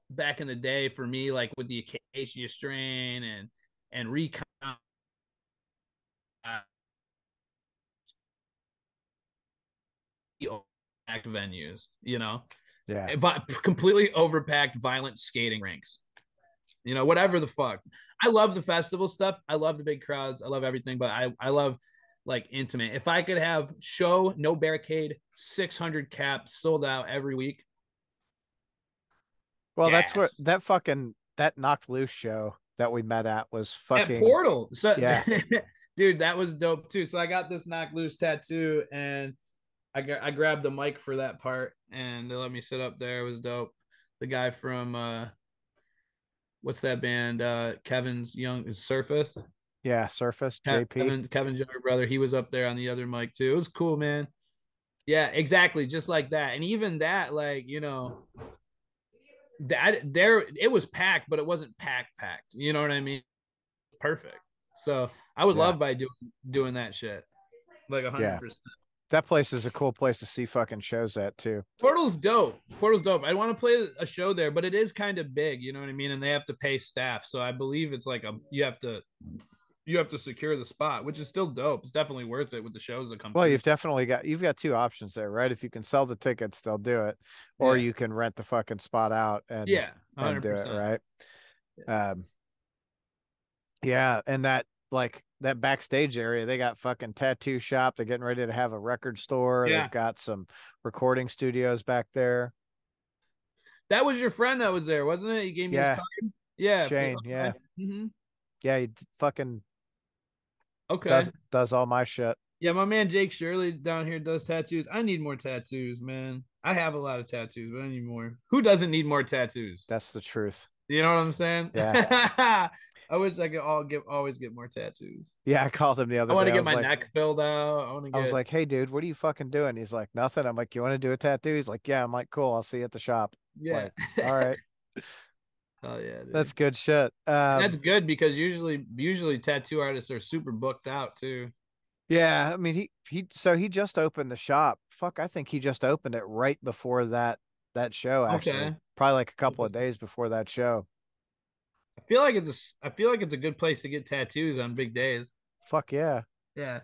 S1: back in the day for me, like with the Acacia Strain and Recon, packed venues, completely overpacked, violent skating rinks, whatever the fuck. I love the festival stuff. I love the big crowds. I love everything, but I love like intimate. If I could have show, no barricade, 600 caps, sold out every week.
S2: Well, that's what that Knocked Loose show that we met at was fucking
S1: at Portal. So
S2: yeah.
S1: Dude, that was dope too. So I got this Knocked Loose tattoo, and I grabbed the mic for that part, and they let me sit up there. It was dope. The guy from what's that band? Kevin's young Surface.
S2: Yeah, Surface. JP.
S1: Kevin's younger brother. He was up there on the other mic too. It was cool, man. Yeah, exactly, just like that. And even that, like, that there, it was packed, but it wasn't packed. You know what I mean? Perfect. So I would love by doing that shit, like 100%.
S2: That place is a cool place to see fucking shows at too.
S1: Portal's dope. I want to play a show there, but it is kind of big, you know what I mean? And they have to pay staff. So I believe it's like you have to you have to secure the spot, which is still dope. It's definitely worth it with the shows that come
S2: Well,
S1: through.
S2: you've got two options there, right? If you can sell the tickets, they'll do it, or
S1: Yeah.
S2: you can rent the fucking spot out
S1: Yeah,
S2: and do it,
S1: 100%.
S2: right? Yeah, and that like that backstage area, they got fucking tattoo shop. They're getting ready to have a record store.
S1: Yeah.
S2: They've got some recording studios back there.
S1: That was your friend that was there, wasn't it? He gave me his
S2: Yeah,
S1: card. Yeah.
S2: Shane.
S1: Okay.
S2: Yeah,
S1: Mhm.
S2: yeah. Fucking
S1: Okay.
S2: does all my shit.
S1: Yeah, my man Jake Shirley down here does tattoos. I need more tattoos, man. I have a lot of tattoos, but I need more. Who doesn't need more tattoos?
S2: That's the truth.
S1: You know what I'm saying?
S2: Yeah.
S1: I wish I could always get more tattoos.
S2: Yeah, I called him the
S1: I
S2: other
S1: want
S2: day.
S1: to
S2: I
S1: get
S2: was
S1: my
S2: like,
S1: neck filled out. I want to
S2: I was
S1: get.
S2: like, hey, dude, what are you fucking doing? He's like, nothing. I'm like, you want to do a tattoo? He's like, yeah. I'm like, cool. I'll see you at the shop.
S1: Yeah.
S2: Like, all right,
S1: Oh yeah, dude.
S2: that's good shit.
S1: And that's good because usually tattoo artists are super booked out too.
S2: Yeah, I mean, he just opened the shop. Fuck, I think he just opened it right before that show. Actually,
S1: Okay.
S2: probably like a couple of days before that show.
S1: I feel like it's a good place to get tattoos on big days.
S2: Fuck yeah.
S1: Yeah.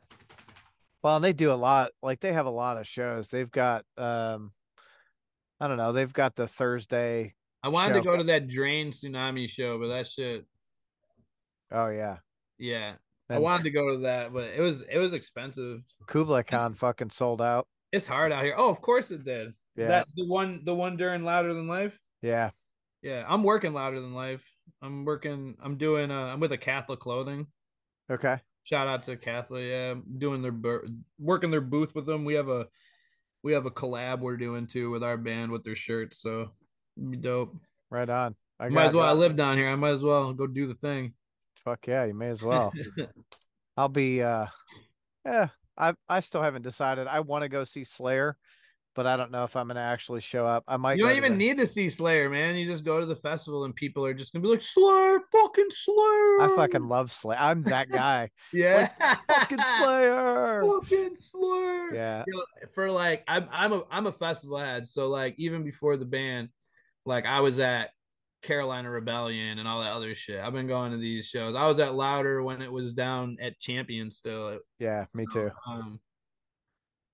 S2: Well, and they do a lot. Like they have a lot of shows. They've got I don't know. They've got the Thursday
S1: I wanted to
S2: show.
S1: go to that Drain Tsunami show, but that shit,
S2: Oh yeah,
S1: yeah. I
S2: and
S1: wanted to go to that, but it was expensive.
S2: Kublai
S1: It's,
S2: Khan fucking sold out.
S1: it's hard out here. Oh, of course it did.
S2: Yeah,
S1: That's the one during Louder Than Life.
S2: yeah.
S1: Yeah, I'm working Louder Than Life. I'm with a Catholic Clothing.
S2: Okay,
S1: Shout out to Catholic. Yeah, doing working their booth with them. We have a collab we're doing too with our band with their shirts, so it'd be dope.
S2: right on. I
S1: Might as
S2: got
S1: well. I live down here. I might as well go do the thing.
S2: fuck yeah. You may as well. I'll be yeah. I still haven't decided. I want to go see Slayer, but I don't know if I'm gonna actually show up. I might
S1: You
S2: go
S1: don't
S2: to
S1: even
S2: the
S1: need to see Slayer, man. You just go to the festival and people are just gonna be like, Slayer, fucking Slayer.
S2: I fucking love Slayer. I'm that guy.
S1: Yeah.
S2: Like fucking Slayer.
S1: Fucking Slayer.
S2: Yeah.
S1: You know, for like I'm a festival head. So like even before the band, like I was at Carolina Rebellion and all that other shit. I've been going to these shows. I was at Louder when it was down at Champion still.
S2: Yeah, me too.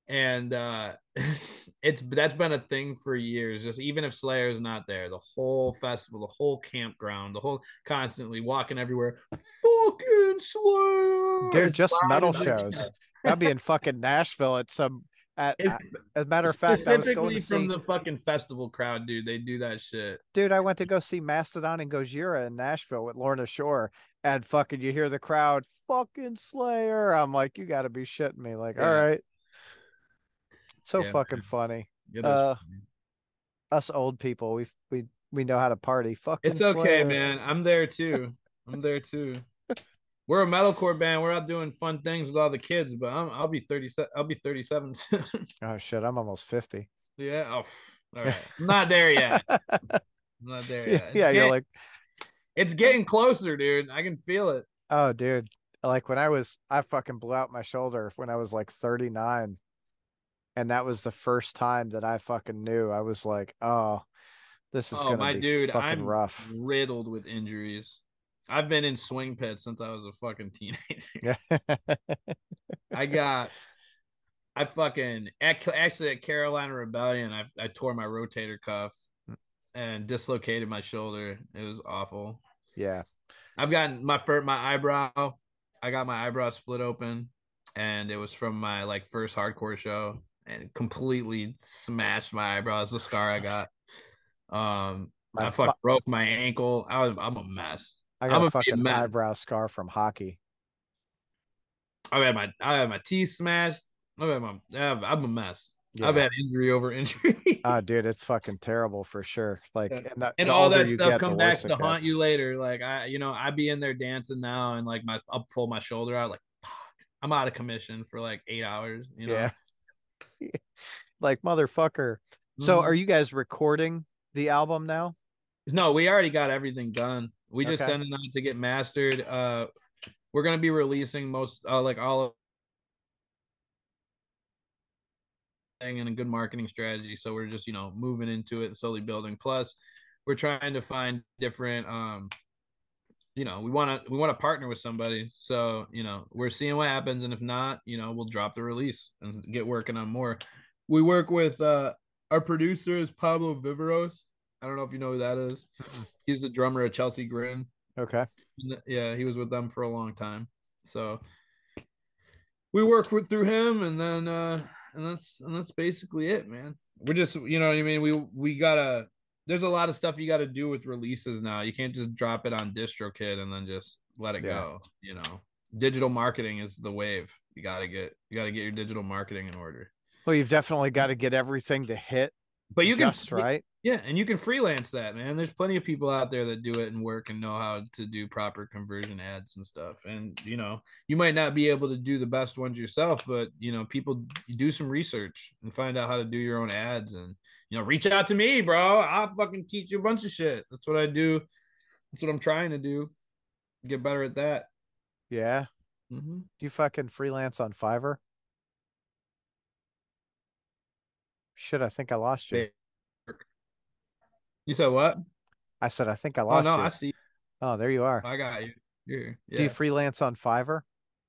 S1: And that's been a thing for years. Just even if Slayer's not there, the whole festival, the whole campground, the whole constantly walking everywhere, fucking Slayer.
S2: Dude,
S1: As
S2: just
S1: loud
S2: metal
S1: as it
S2: shows.
S1: gets.
S2: I'll be in fucking Nashville at some
S1: It's
S2: as a matter of fact, I was going
S1: specifically
S2: to
S1: from
S2: see
S1: the fucking festival crowd, dude. They do that shit.
S2: dude, I went to go see Mastodon and Gojira in Nashville with Lorna Shore, and fucking you hear the crowd fucking Slayer. I'm like, you gotta be shitting me. Like, all
S1: Yeah.
S2: right. So
S1: Yeah,
S2: fucking funny.
S1: it is funny.
S2: Us old people, we know how to party. Fucking
S1: It's okay,
S2: Slayer.
S1: man. I'm there too. I'm there too. We're a metalcore band. We're out doing fun things with all the kids, but I'll be 37. I'll be 37 soon.
S2: Oh shit, I'm almost 50.
S1: Yeah. Oh, all right. I'm not there yet. I'm not there yet.
S2: Yeah, you're like,
S1: It's getting closer, dude. I can feel it.
S2: oh dude. Like when I fucking blew out my shoulder when I was like 39. And that was the first time that I fucking knew. I was like, oh, this is
S1: Oh,
S2: gonna
S1: my
S2: be
S1: dude,
S2: fucking
S1: I'm
S2: rough.
S1: riddled with injuries. I've been in swing pits since I was a fucking teenager. I fucking actually at Carolina Rebellion, I tore my rotator cuff and dislocated my shoulder. It was awful.
S2: Yeah.
S1: I've gotten my eyebrow. I got my eyebrow split open, and it was from my like first hardcore show, and it completely smashed my eyebrow. It's the scar I got. I fucking broke my ankle. I'm a mess.
S2: I got
S1: I'm
S2: a fucking eyebrow scar from hockey.
S1: I had my teeth smashed. I'm a mess.
S2: Yeah.
S1: I've had injury over injury.
S2: Oh, dude, it's fucking terrible for sure. Like,
S1: and
S2: the
S1: all
S2: older
S1: that
S2: you
S1: stuff
S2: get,
S1: come
S2: the
S1: back
S2: worse
S1: to
S2: it
S1: haunt
S2: gets.
S1: you later. Like I'd be in there dancing now, and like I'll pull my shoulder out. Like, fuck, I'm out of commission for like 8 hours. You know?
S2: Yeah. Like motherfucker. So, are you guys recording the album now?
S1: No, we already got everything done. We just
S2: Okay.
S1: sent it out to get mastered. We're gonna be releasing most like all of and a good marketing strategy. So we're just moving into it and slowly building. Plus, we're trying to find different we want to partner with somebody. So, we're seeing what happens. And if not, we'll drop the release and get working on more. We work with our producer is Pablo Viveros. I don't know if you know who that is. He's the drummer of Chelsea Grin.
S2: Okay.
S1: Yeah, he was with them for a long time. So we work through him, and then that's basically it, man. We're just, what I mean, we gotta. There's a lot of stuff you got to do with releases now. You can't just drop it on DistroKid and then just let it go. Digital marketing is the wave. You gotta get your digital marketing in order.
S2: Well, you've definitely got to get everything to hit.
S1: But you can,
S2: right?
S1: Yeah, and you can freelance that, man. There's plenty of people out there that do it and work and know how to do proper conversion ads and stuff. And you might not be able to do the best ones yourself, but people, you do some research and find out how to do your own ads, and reach out to me, bro. I'll fucking teach you a bunch of shit. That's what I do. That's what I'm trying to do. Get better at that.
S2: Yeah.
S1: Mm-hmm.
S2: Do you fucking freelance on Fiverr? Shit, I think I lost you.
S1: You said what?
S2: I said I think I lost you.
S1: Oh no, I see.
S2: Oh, there you are.
S1: I got you. Here. Yeah.
S2: Do you freelance on Fiverr?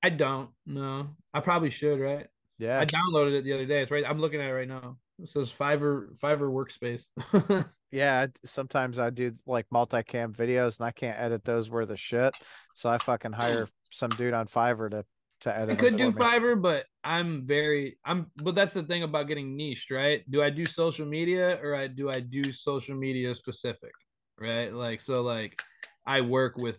S1: I don't. No, I probably should. Right?
S2: Yeah.
S1: I downloaded it the other day. It's right. I'm looking at it right now. It says Fiverr Workspace.
S2: Yeah. Sometimes I do like multicam videos and I can't edit those worth of shit. So I fucking hire some dude on Fiverr to edit.
S1: I could do Fiverr, but but that's the thing about getting niched, right? Do I do social media or do I do social media specific, right? Like, I work with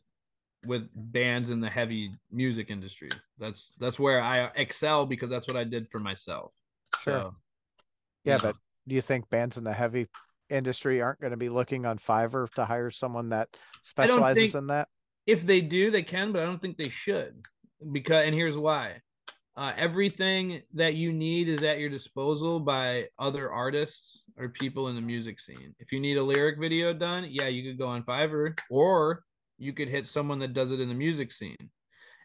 S1: bands in the heavy music industry. That's where I excel because that's what I did for myself.
S2: Sure.
S1: So,
S2: yeah, but do you think bands in the heavy industry aren't going to be looking on Fiverr to hire someone that specializes in that?
S1: If they do, they can, but I don't think they should. And here's why. Everything that you need is at your disposal by other artists or people in the music scene. If you need a lyric video done, yeah, you could go on Fiverr, or you could hit someone that does it in the music scene,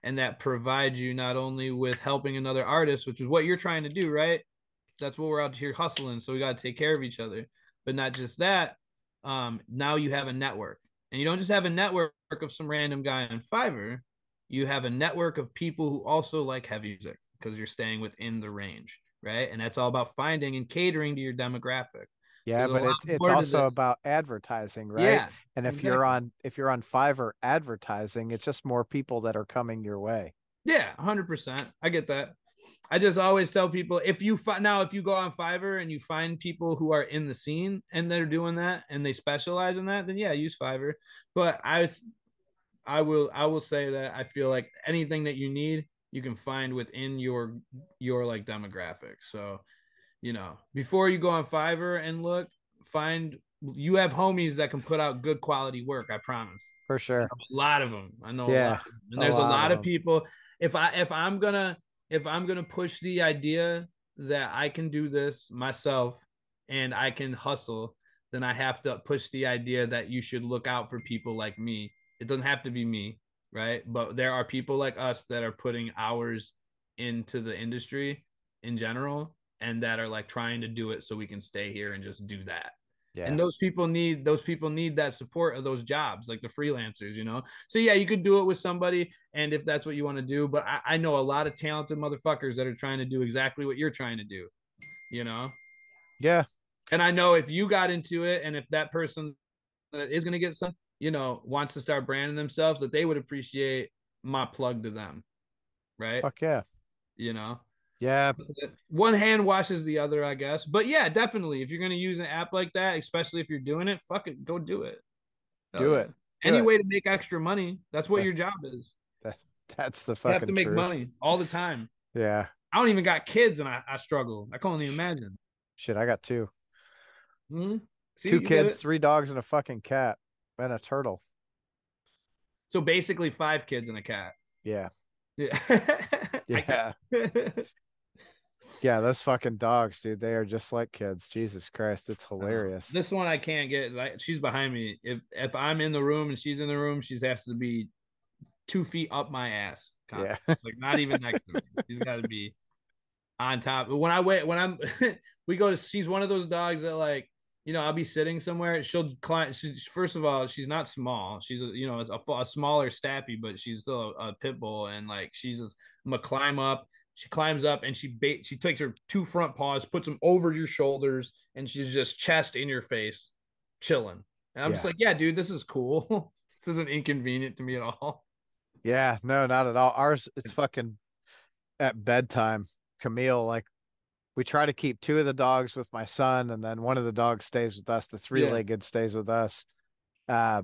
S1: and that provides you not only with helping another artist, which is what you're trying to do, right? That's what we're out here hustling, so we got to take care of each other. But not just that, now you have a network, and you don't just have a network of some random guy on Fiverr. You have a network of people who also like heavy music because you're staying within the range, right? And that's all about finding and catering to your demographic.
S2: Yeah, but it's also about advertising, right?
S1: Yeah,
S2: and if you're on Fiverr advertising, it's just more people that are coming your way.
S1: Yeah, 100%. I get that. I just always tell people, if you go on Fiverr and you find people who are in the scene and they're doing that and they specialize in that, then yeah, use Fiverr. But I will say that I feel like anything that you need, you can find within your like demographic. So, before you go on Fiverr and look, you have homies that can put out good quality work. I promise.
S2: For sure.
S1: A lot of them. I know.
S2: Yeah.
S1: And there's a lot of people. If I'm gonna push the idea that I can do this myself and I can hustle, then I have to push the idea that you should look out for people like me. It doesn't have to be me, right? But there are people like us that are putting hours into the industry in general and that are like trying to do it so we can stay here and just do that. Yeah. And those people need that support of those jobs, like the freelancers, So yeah, you could do it with somebody, and if that's what you want to do. But I know a lot of talented motherfuckers that are trying to do exactly what you're trying to do,
S2: Yeah.
S1: And I know if you got into it, and if that person is going to get some, wants to start branding themselves, that they would appreciate my plug to them, right?
S2: Fuck yeah. Yeah.
S1: One hand washes the other, I guess. But yeah, definitely. If you're going to use an app like that, especially if you're doing it, fuck it, go do it.
S2: Do it.
S1: Any way to make extra money. That's what your job is.
S2: That's the fucking
S1: You have to make
S2: truth.
S1: money all the time.
S2: Yeah.
S1: I don't even got kids and I struggle. I can only imagine.
S2: Shit, I got 2.
S1: Mm-hmm.
S2: 2 kids, 3 dogs, and a fucking cat. And a turtle.
S1: So basically 5 kids and a cat.
S2: Yeah.
S1: Yeah.
S2: Yeah. Yeah, those fucking dogs, dude. They are just like kids. Jesus Christ, it's hilarious.
S1: This one I can't get. Like, she's behind me. If I'm in the room and she's in the room, she has to be 2 feet up my ass.
S2: Yeah.
S1: Like not even next to me. She's got to be on top. But when I'm we go to, she's one of those dogs that like I'll be sitting somewhere. She'll climb. First of all, she's not small. She's it's a smaller Staffy, but she's still a pit bull, and like I'm gonna climb up. She climbs up and she takes her two front paws, puts them over your shoulders, and she's just chest in your face, chilling. And I'm just
S2: Yeah.
S1: like, yeah, dude, this is cool. This isn't inconvenient to me at all.
S2: Yeah, no, not at all. Ours, it's fucking at bedtime. Camille, like we try to keep two of the dogs with my son, and then one of the dogs stays with us. The
S1: Yeah.
S2: three-legged stays with us. Uh,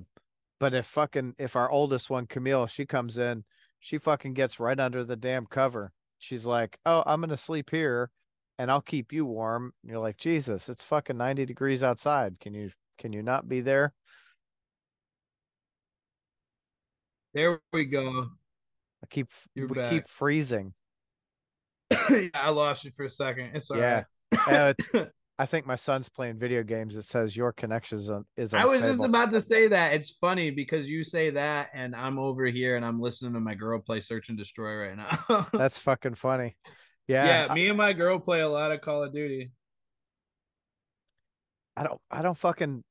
S2: but if our oldest one, Camille, she comes in, she fucking gets right under the damn cover. She's like, "Oh, I'm gonna sleep here, and I'll keep you warm." And you're like, "Jesus, it's fucking 90 degrees outside. Can you not be there?"
S1: There we go. You're
S2: We keep
S1: back.
S2: freezing.
S1: Yeah, I lost you for a second. It's all
S2: Yeah.
S1: right.
S2: It's I think my son's playing video games. It says your connection is
S1: I was just
S2: unstable.
S1: about to say that. It's funny because you say that, and I'm over here and I'm listening to my girl play Search and Destroy right now.
S2: That's fucking funny. Yeah,
S1: Yeah, me and my girl play a lot of Call of Duty.
S2: I don't fucking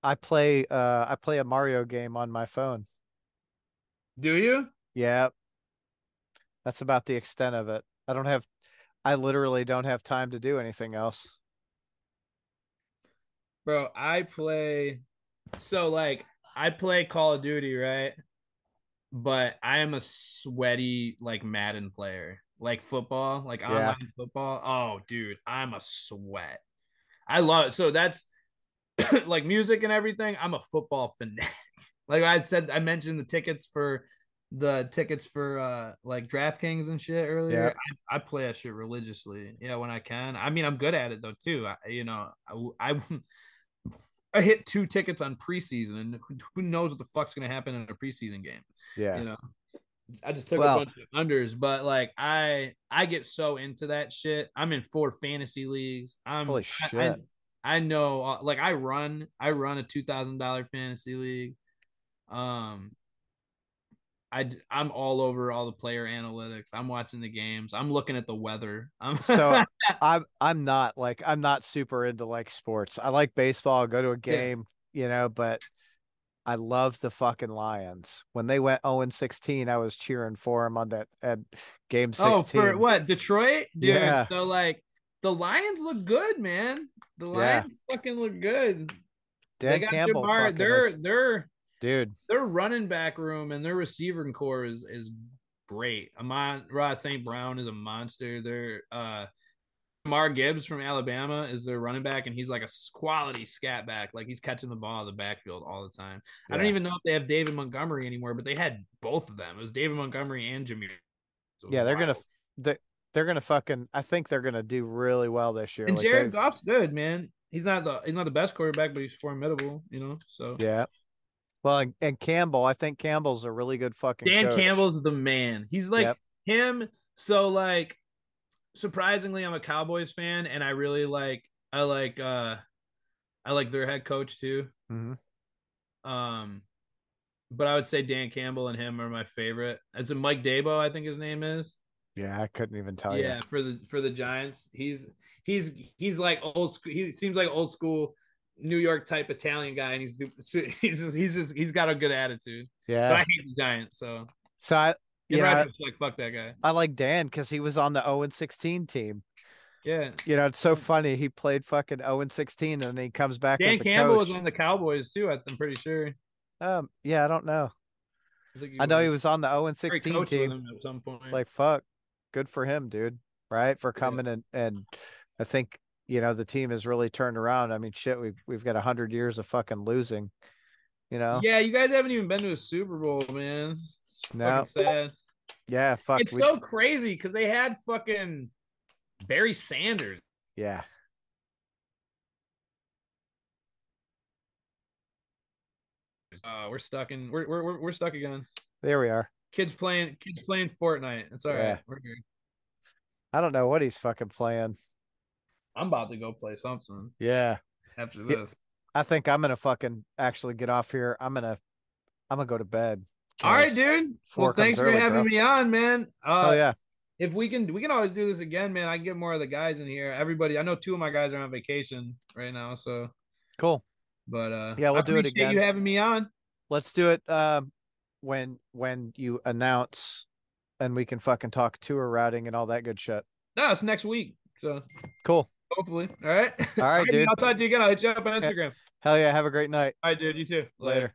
S2: I play a Mario game on my phone.
S1: Do you?
S2: Yeah, that's about the extent of it. I literally don't have time to do anything else.
S1: Bro, I play Call of Duty, right? But I am a sweaty like Madden player. Like football, like
S2: Yeah.
S1: online football. Oh, dude, I'm a sweat. I love it. So that's like music and everything. I'm a football fanatic. Like I mentioned the tickets for like DraftKings and shit
S2: Yeah.
S1: earlier. I play that shit religiously. Yeah, when I can. I mean, I'm good at it though too. I hit 2 tickets on preseason, and who knows what the fuck's gonna happen in a preseason game?
S2: Yeah.
S1: You know, I just took a
S2: Well,
S1: bunch of unders, but like I get so into that shit. I'm in 4 fantasy leagues.
S2: holy shit.
S1: I know like I run a $2,000 fantasy league. Um, I'm all over all the player analytics. I'm watching the games. I'm looking at the weather.
S2: So I'm not super into like sports. I like baseball, I'll go to a
S1: Yeah.
S2: game, but I love the fucking Lions. When they went 0-16, I was cheering for them on that at game
S1: Oh, for
S2: 16.
S1: what? Detroit, dude.
S2: Yeah.
S1: So like the Lions look good, man. The
S2: Yeah.
S1: Lions fucking look good. They
S2: Dan
S1: got
S2: Campbell
S1: Jamar.
S2: fucking is dude.
S1: Their running back room and their receiving core is great. Amon-Ra St. Brown is a monster. Their Mar Gibbs from Alabama is their running back, and he's like a quality scat back. Like he's catching the ball in the backfield all the time. I don't
S2: Yeah.
S1: even know if they have David Montgomery anymore, but they had both of them. It was David Montgomery and Jameer. So it was
S2: Yeah,
S1: wild.
S2: they're gonna fucking I think they're gonna do really well this year.
S1: And
S2: Like they
S1: Jared Goff's good, man. He's not the best quarterback, but he's formidable, So
S2: yeah. Well, and Campbell, I think Campbell's a really good fucking
S1: Dan
S2: coach.
S1: Campbell's the man. He's like
S2: Yep.
S1: him. So like surprisingly, I'm a Cowboys fan, and I like their head coach too.
S2: Hmm.
S1: Um, but I would say Dan Campbell and him are my favorite. As in Mike Dabo, I think his name is.
S2: Yeah, I couldn't even tell you.
S1: Yeah, for the Giants, he's like old school. He seems like old school New York type Italian guy, and he's got a good attitude. But I
S2: Yeah.
S1: hate the Giants, so
S2: So
S1: in
S2: I
S1: retrospect, like fuck that guy.
S2: I like Dan because he was on the 0-16 team.
S1: Yeah,
S2: It's so funny. He played fucking 0-16 and he comes back as
S1: Dan
S2: the
S1: Campbell was
S2: coach.
S1: on the Cowboys too. I'm pretty sure.
S2: Yeah, I don't know.
S1: I think he
S2: I know he
S1: was.
S2: was on the
S1: Or he
S2: 0-16
S1: coached with
S2: team.
S1: him at some point.
S2: Like fuck. Good for him, dude. Right? For
S1: Yeah.
S2: coming and I think, the team has really turned around. I mean, shit, we've got 100 years of fucking losing, you know?
S1: Yeah, you guys haven't even been to a Super Bowl, man. It's
S2: No.
S1: fucking sad.
S2: Yeah, fuck.
S1: It's so crazy because they had fucking Barry Sanders.
S2: Yeah.
S1: We're stuck again.
S2: There we are.
S1: Kids playing Fortnite. It's all
S2: Yeah.
S1: right. We're good.
S2: I don't know what he's fucking playing.
S1: I'm about to go play something
S2: Yeah.
S1: after
S2: Yeah,
S1: this.
S2: I think I'm gonna fucking actually get off here. I'm gonna go to bed.
S1: All right,
S2: 'Cause
S1: dude.
S2: four
S1: Well,
S2: comes
S1: thanks for
S2: early,
S1: having
S2: bro.
S1: me on, man.
S2: Oh yeah.
S1: If we can always do this again, man. I can get more of the guys in here. Everybody, I know 2 of my guys are on vacation right now, so
S2: Cool.
S1: But
S2: Yeah, we'll
S1: I
S2: do it
S1: appreciate
S2: again.
S1: you having me on.
S2: Let's do it when you announce and we can fucking talk tour routing and all that good shit.
S1: No, it's next week. So
S2: Cool.
S1: hopefully. All right.
S2: All right, dude.
S1: I'll talk to you again. I'll hit you up on Instagram.
S2: Hell yeah. Have a great night.
S1: All right, dude. You too.
S2: Later.